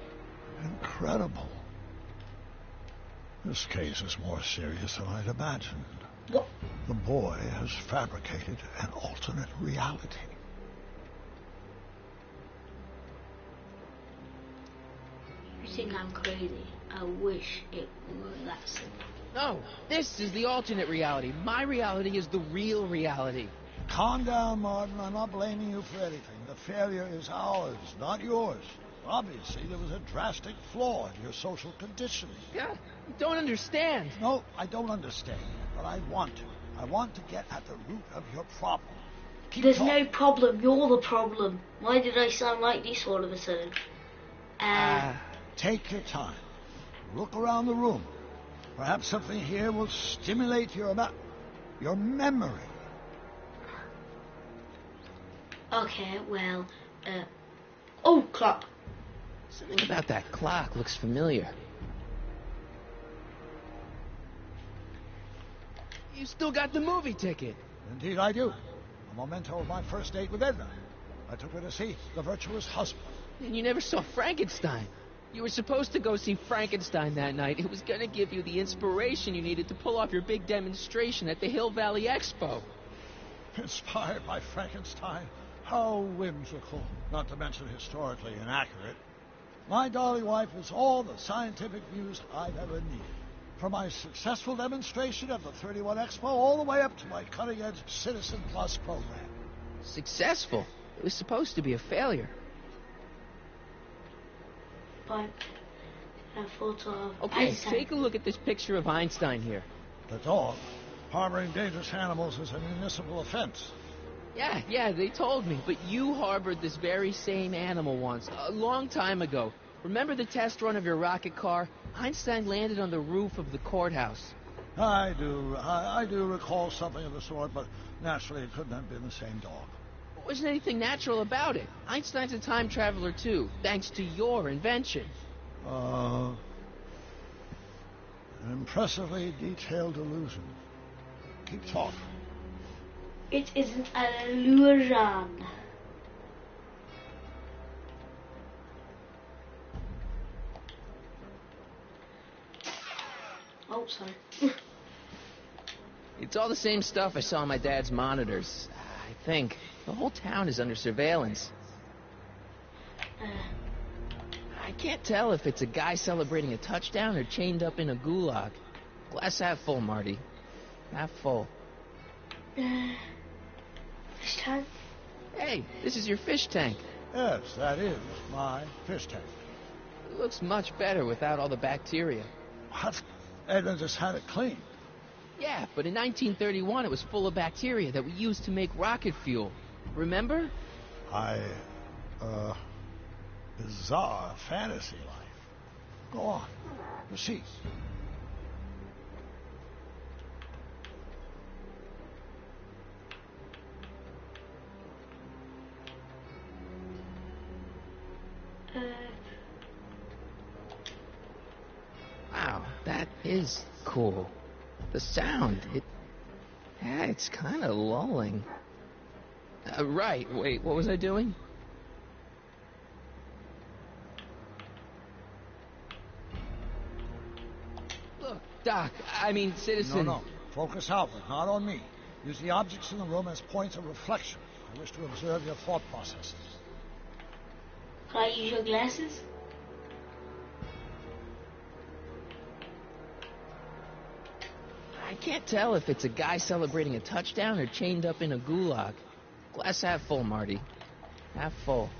Incredible. This case is more serious than I'd imagined. What? The boy has fabricated an alternate reality. You think I'm crazy? I wish it were that simple. No, this is the alternate reality. My reality is the real reality. Calm down, Martin. I'm not blaming you for anything. The failure is ours, not yours. Obviously, there was a drastic flaw in your social conditioning. Yeah, you don't understand. No, I don't understand, but I want to. I want to get at the root of your problem. There's no problem. You're the problem. Why did I sound like this all of a sudden? Take your time. Look around the room. Perhaps something here will stimulate your memory. Okay, well, oh, clock. Something about that clock looks familiar. You still got the movie ticket. Indeed I do. A memento of my first date with Edna. I took her to see The Virtuous Husband. And you never saw Frankenstein. You were supposed to go see Frankenstein that night. It was going to give you the inspiration you needed to pull off your big demonstration at the Hill Valley Expo. Inspired by Frankenstein? How whimsical. Not to mention historically inaccurate. My darling wife is all the scientific news I've ever needed. From my successful demonstration at the 31 Expo all the way up to my cutting-edge Citizen Plus program. Successful? It was supposed to be a failure. But a photo of Okay, Einstein. take a look at this picture of Einstein here. The dog. Harboring dangerous animals is a municipal offense. Yeah, they told me. But you harbored this very same animal once, a long time ago. Remember the test run of your rocket car? Einstein landed on the roof of the courthouse. I do recall something of the sort, but naturally it couldn't have been the same dog. There wasn't anything natural about it. Einstein's a time traveler, too, thanks to your invention. An impressively detailed illusion. Keep talking. It isn't an illusion. Oh, sorry. It's all the same stuff I saw on my dad's monitors. I think. The whole town is under surveillance. I can't tell if it's a guy celebrating a touchdown or chained up in a gulag. Glass half full, Marty. Half full. Fish tank? Hey, this is your fish tank. Yes, that is my fish tank. It looks much better without all the bacteria. What? Edna just had it cleaned. Yeah, but in 1931 it was full of bacteria that we used to make rocket fuel. Remember? Bizarre fantasy life. Go on. Proceed. Wow, that is cool. The sound, it's kind of lulling. Right, wait, what was I doing? Look, Doc, I mean, Citizen... No. Focus outward, not on me. Use the objects in the room as points of reflection. I wish to observe your thought processes. Can I use your glasses? I can't tell if it's a guy celebrating a touchdown or chained up in a gulag. Glass half full, Marty. Half full.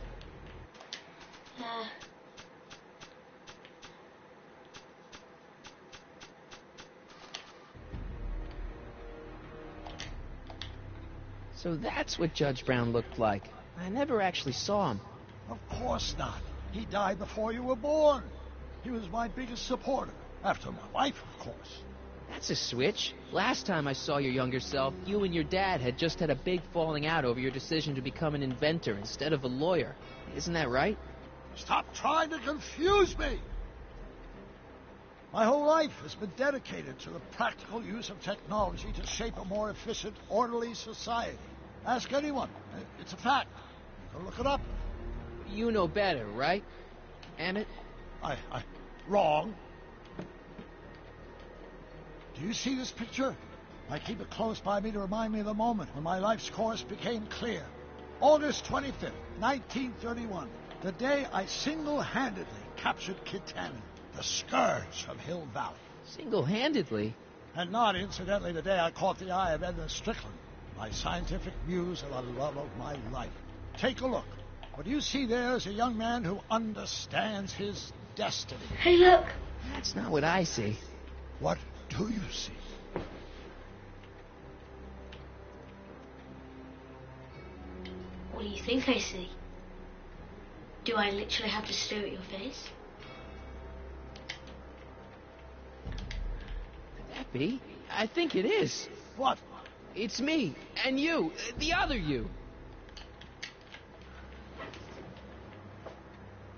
So that's what Judge Brown looked like. I never actually saw him. Of course not. He died before you were born. He was my biggest supporter. After my wife, of course. That's a switch. Last time I saw your younger self, you and your dad had just had a big falling out over your decision to become an inventor instead of a lawyer. Isn't that right? Stop trying to confuse me! My whole life has been dedicated to the practical use of technology to shape a more efficient, orderly society. Ask anyone. It's a fact. You can look it up. You know better, right? Emmett? Wrong. Do you see this picture? I keep it close by me to remind me of the moment when my life's course became clear. August 25th, 1931. The day I single-handedly captured Kit Tannen, the scourge from Hill Valley. Single-handedly? And not, incidentally, the day I caught the eye of Edna Strickland, my scientific muse and the love of my life. Take a look. What you see there is a young man who understands his destiny. Hey, look! That's not what I see. What do you see? What do you think I see? Do I literally have to stare at your face? Could that be? I think it is. What? It's me, and you, the other you.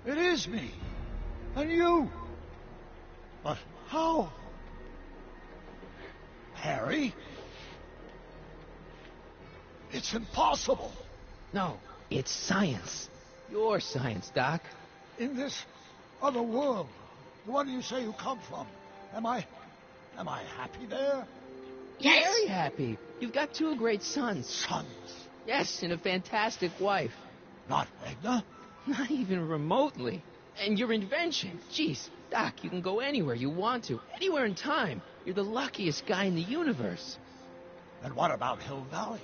It is me. And you. But how? Harry? It's impossible. No, it's science. Your science, Doc. In this other world, the one you say you come from, am I happy there? Yes. Very happy. You've got two great sons. Sons? Yes, and a fantastic wife. Not Edna? Not even remotely. And your invention. Jeez, Doc, you can go anywhere you want to. Anywhere in time. You're the luckiest guy in the universe. And what about Hill Valley?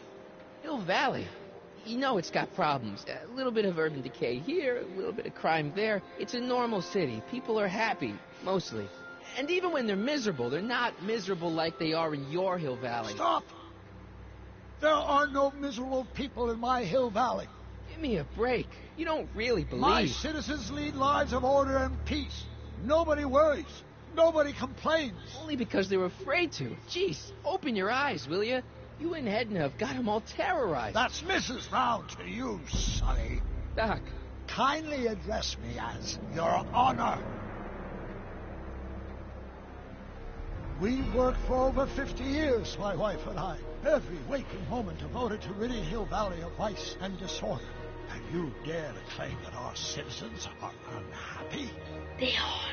Hill Valley? You know it's got problems. A little bit of urban decay here, a little bit of crime there. It's a normal city. People are happy, mostly. And even when they're miserable, they're not miserable like they are in your Hill Valley. Stop! There are no miserable people in my Hill Valley. Give me a break. You don't really believe... My citizens lead lives of order and peace. Nobody worries. Nobody complains. Only because they're afraid to. Jeez, open your eyes, will you? You and Edna have got them all terrorized. That's Mrs. Brown to you, Sonny. Doc. Kindly address me as Your Honor. We worked for over 50 years, my wife and I. Every waking moment devoted to ridding Hill Valley of vice and disorder. And you dare to claim that our citizens are unhappy? They are.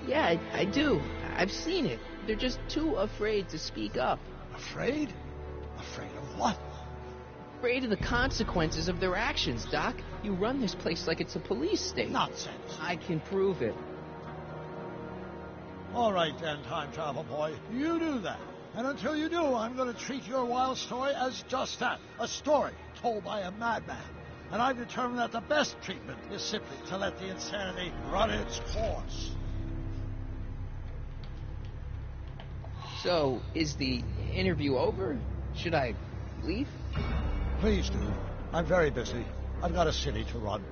Yeah, I do. I've seen it. They're just too afraid to speak up. Afraid? Afraid of what? afraid of the consequences of their actions, Doc. You run this place like it's a police state. Nonsense. I can prove it. All right then, time travel boy. You do that. And until you do, I'm going to treat your wild story as just that. A story told by a madman. And I've determined that the best treatment is simply to let the insanity run its course. So, is the interview over? Should I leave? Please do. I'm very busy. I've got a city to run.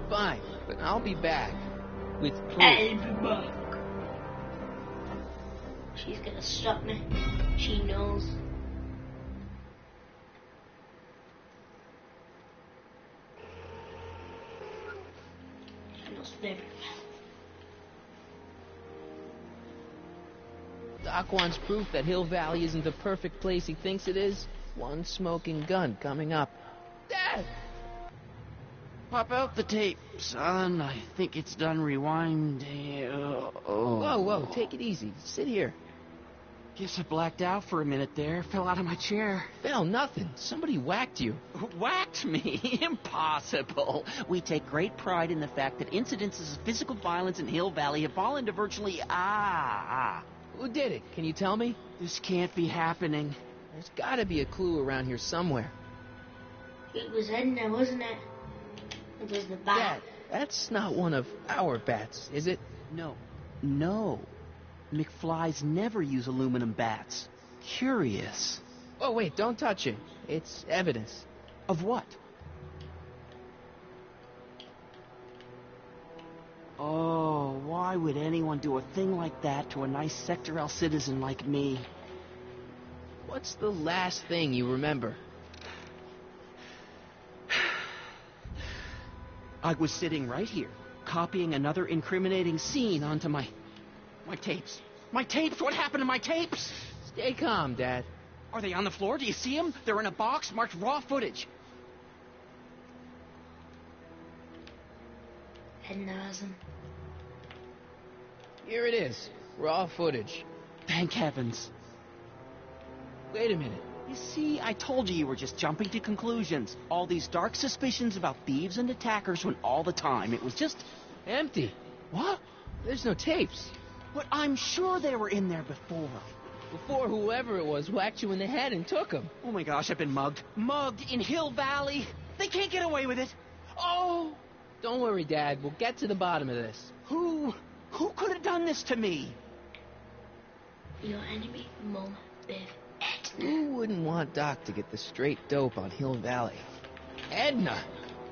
Fine, but I'll be back with proof. I'll be back. She's gonna stop me. She knows. She knows very well. Doc wants proof that Hill Valley isn't the perfect place he thinks it is. One smoking gun coming up. Dad! Pop out the tape, son. I think it's done rewinding. Whoa, take it easy. Sit here. Guess I blacked out for a minute there. Fell out of my chair. Fell nothing. Somebody whacked you. Whacked me? Impossible. We take great pride in the fact that incidences of physical violence in Hill Valley have fallen to virtually... Who did it? Can you tell me? This can't be happening. There's gotta be a clue around here somewhere. It was Edna, wasn't it? It was the bat. Dad, that's not one of our bats, is it? No. McFlys never use aluminum bats. Curious. Oh, wait, don't touch it. It's evidence. Of what? Oh, why would anyone do a thing like that to a nice Sector L citizen like me? What's the last thing you remember? I was sitting right here, copying another incriminating scene onto my tapes. My tapes? What happened to my tapes? Stay calm, Dad. Are they on the floor? Do you see them? They're in a box marked raw footage. Edna has them. Here it is. Raw footage. Thank heavens. Wait a minute. You see, I told you were just jumping to conclusions. All these dark suspicions about thieves and attackers when all the time it was just... empty. What? There's no tapes. But I'm sure they were in there before. Before whoever it was whacked you in the head and took them. Oh my gosh, I've been mugged. Mugged in Hill Valley. They can't get away with it. Oh! Don't worry, Dad. We'll get to the bottom of this. Who could have done this to me? Your enemy, Mom, Biff, Edna. Who wouldn't want Doc to get the straight dope on Hill Valley? Edna!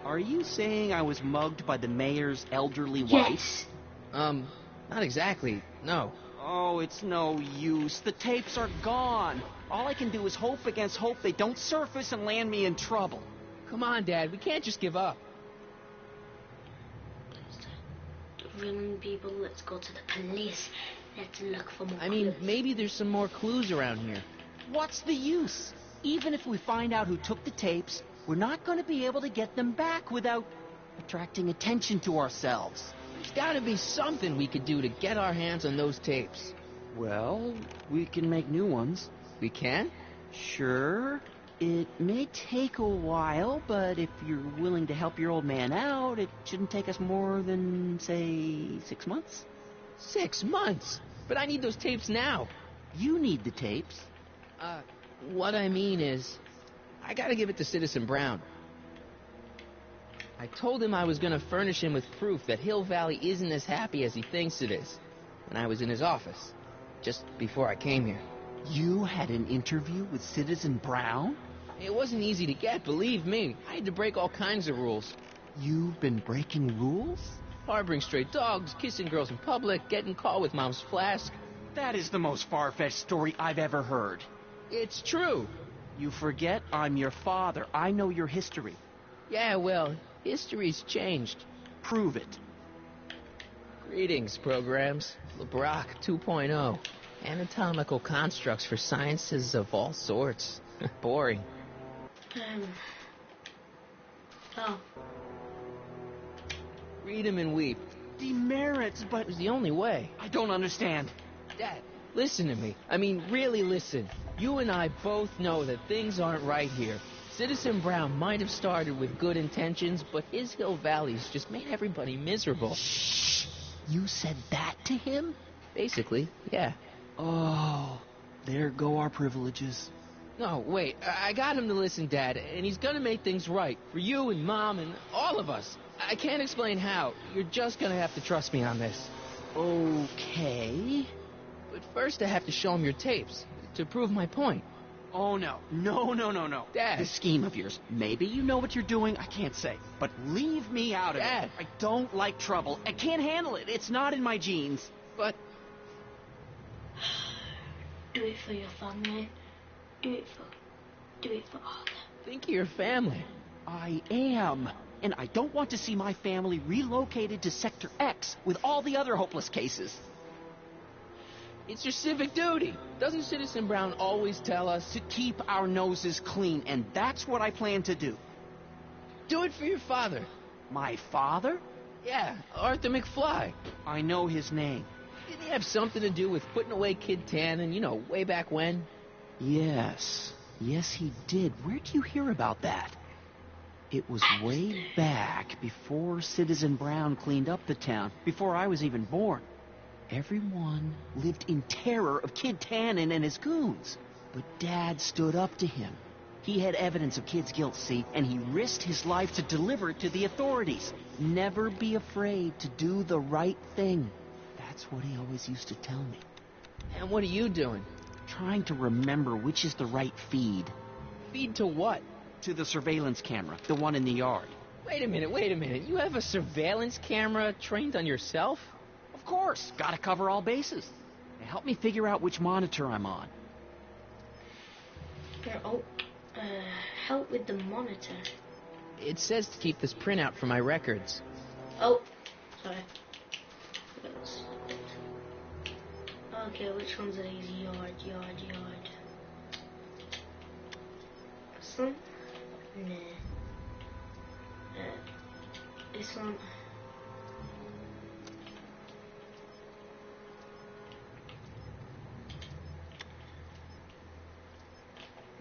Are you saying I was mugged by the mayor's elderly Yes. wife? Not exactly, no. Oh, it's no use. The tapes are gone. All I can do is hope against hope they don't surface and land me in trouble. Come on, Dad. We can't just give up. Ruining people, let's go to the police. Let's look for more I mean, clues. maybe there's some more clues around here. What's the use? Even if we find out who took the tapes, we're not going to be able to get them back without attracting attention to ourselves. There's gotta be something we could do to get our hands on those tapes. Well, we can make new ones. We can? Sure. It may take a while, but if you're willing to help your old man out, it shouldn't take us more than, say, 6 months. 6 months? But I need those tapes now. You need the tapes. What I mean is, I gotta give it to Citizen Brown. I told him I was gonna furnish him with proof that Hill Valley isn't as happy as he thinks it is. When I was in his office, just before I came here. You had an interview with Citizen Brown? It wasn't easy to get, believe me. I had to break all kinds of rules. You've been breaking rules? Harboring stray dogs, kissing girls in public, getting caught with Mom's flask. That is the most far-fetched story I've ever heard. It's true. You forget I'm your father. I know your history. Yeah, well, history's changed. Prove it. Greetings, programs. LeBrock 2.0. Anatomical constructs for sciences of all sorts. Boring. Oh. Read 'em and weep. Demerits, but... It was the only way. I don't understand. Dad, listen to me. I mean, really listen. You and I both know that things aren't right here. Citizen Brown might have started with good intentions, but his Hill Valley's just made everybody miserable. Shh! You said that to him? Basically, yeah. Oh, there go our privileges. No, wait, I got him to listen, Dad, and he's gonna make things right. For you and Mom and all of us. I can't explain how. You're just gonna have to trust me on this. Okay. But first I have to show him your tapes, to prove my point. Oh, no. No. Dad. This scheme of yours, maybe you know what you're doing, I can't say. But leave me out of Dad. it. I don't like trouble. I can't handle it. It's not in my genes. But... Do it for your family. Do it for Arthur. Think of your family. I am. And I don't want to see my family relocated to Sector X with all the other hopeless cases. It's your civic duty. Doesn't Citizen Brown always tell us to keep our noses clean, and that's what I plan to do. Do it for your father. My father? Yeah, Arthur McFly. I know his name. Didn't he have something to do with putting away Kid Tannen, way back when? Yes, he did. Where'd you hear about that? It was way back before Citizen Brown cleaned up the town, before I was even born. Everyone lived in terror of Kid Tannen and his goons. But Dad stood up to him. He had evidence of Kid's guilt, see, and he risked his life to deliver it to the authorities. Never be afraid to do the right thing. That's what he always used to tell me. And what are you doing? Trying to remember which is the right feed. Feed to what? To the surveillance camera, the one in the yard. Wait a minute. You have a surveillance camera trained on yourself? Of course. Gotta cover all bases. Now help me figure out which monitor I'm on. Help with the monitor. It says to keep this printout for my records. Oh, sorry. Okay, which ones are these? Yard. This one? Nah. This one.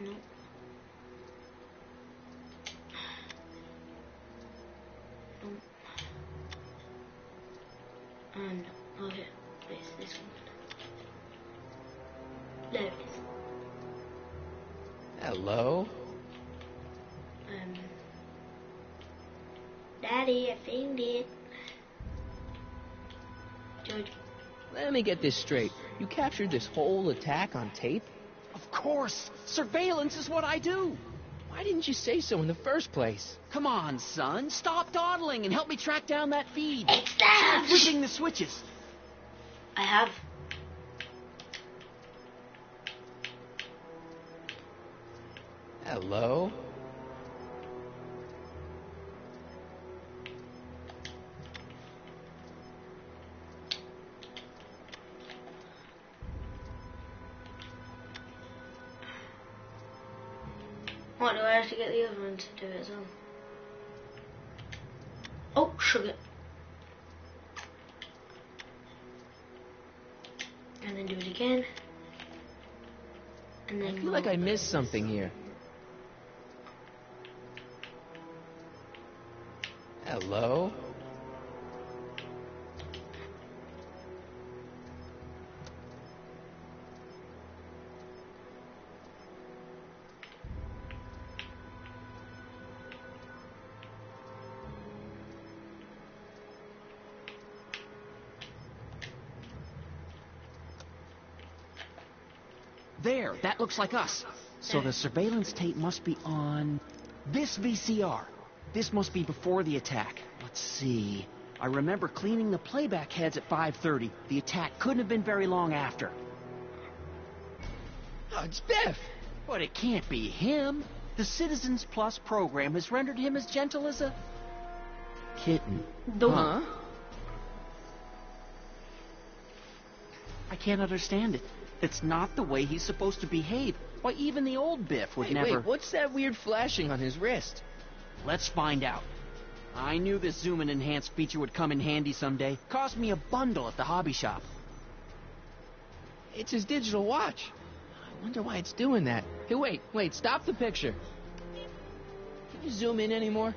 Nope. And okay, this one. There it is. Hello? Daddy, I found it. George. Let me get this straight. You captured this whole attack on tape? Of course! Surveillance is what I do! Why didn't you say so in the first place? Come on, son. Stop dawdling and help me track down that feed. It's that! Flipping the switches. I have. Hello? What, do I have to get the other one to do it as well? Oh, sugar. And then do it again. And then I feel like I missed something here. Hello? There, that looks like us. So the surveillance tape must be on this VCR. This must be before the attack. Let's see. I remember cleaning the playback heads at 5:30. The attack couldn't have been very long after. Oh, it's Biff! But it can't be him. The Citizens Plus program has rendered him as gentle as a kitten. Huh? I can't understand it. It's not the way he's supposed to behave. Why, even the old Biff would never... Wait, what's that weird flashing on his wrist? Let's find out. I knew this zoom and enhance feature would come in handy someday. Cost me a bundle at the hobby shop. It's his digital watch. I wonder why it's doing that. Hey, wait, stop the picture. Can you zoom in anymore?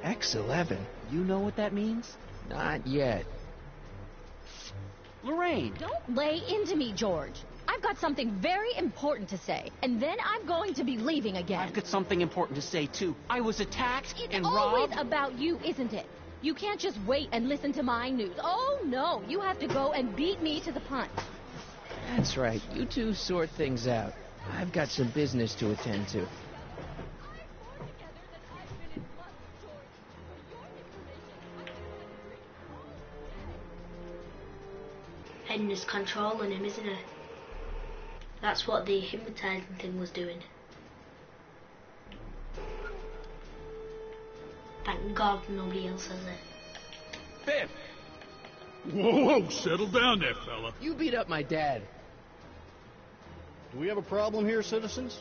X11. You know what that means? Not yet. Lorraine! Don't lay into me, George. I've got something very important to say, and then I'm going to be leaving again. I've got something important to say, too. I was attacked and It's always robbed. about you, isn't it? You can't just wait and listen to my news. Oh, no. You have to go and beat me to the punch. That's right. You two sort things out. I've got some business to attend to. Hayden is controlling him, isn't it? That's what the hypnotizing thing was doing. Thank God nobody else has it. Biff! Whoa, settle down there, fella. You beat up my dad. Do we have a problem here, citizens?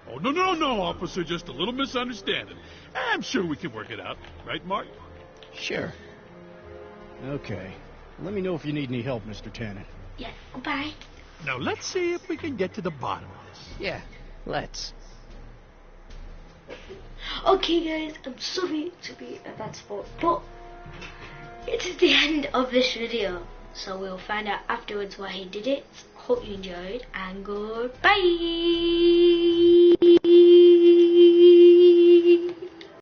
Oh, no, officer. Just a little misunderstanding. I'm sure we can work it out. Right, Mark? Sure. Okay. Let me know if you need any help, Mr. Tannen. Yeah, goodbye. Now, let's see if we can get to the bottom of this. Yeah, let's. Okay, guys, I'm sorry to be a bad sport, but it is the end of this video. So we'll find out afterwards why he did it. Hope you enjoyed, and goodbye.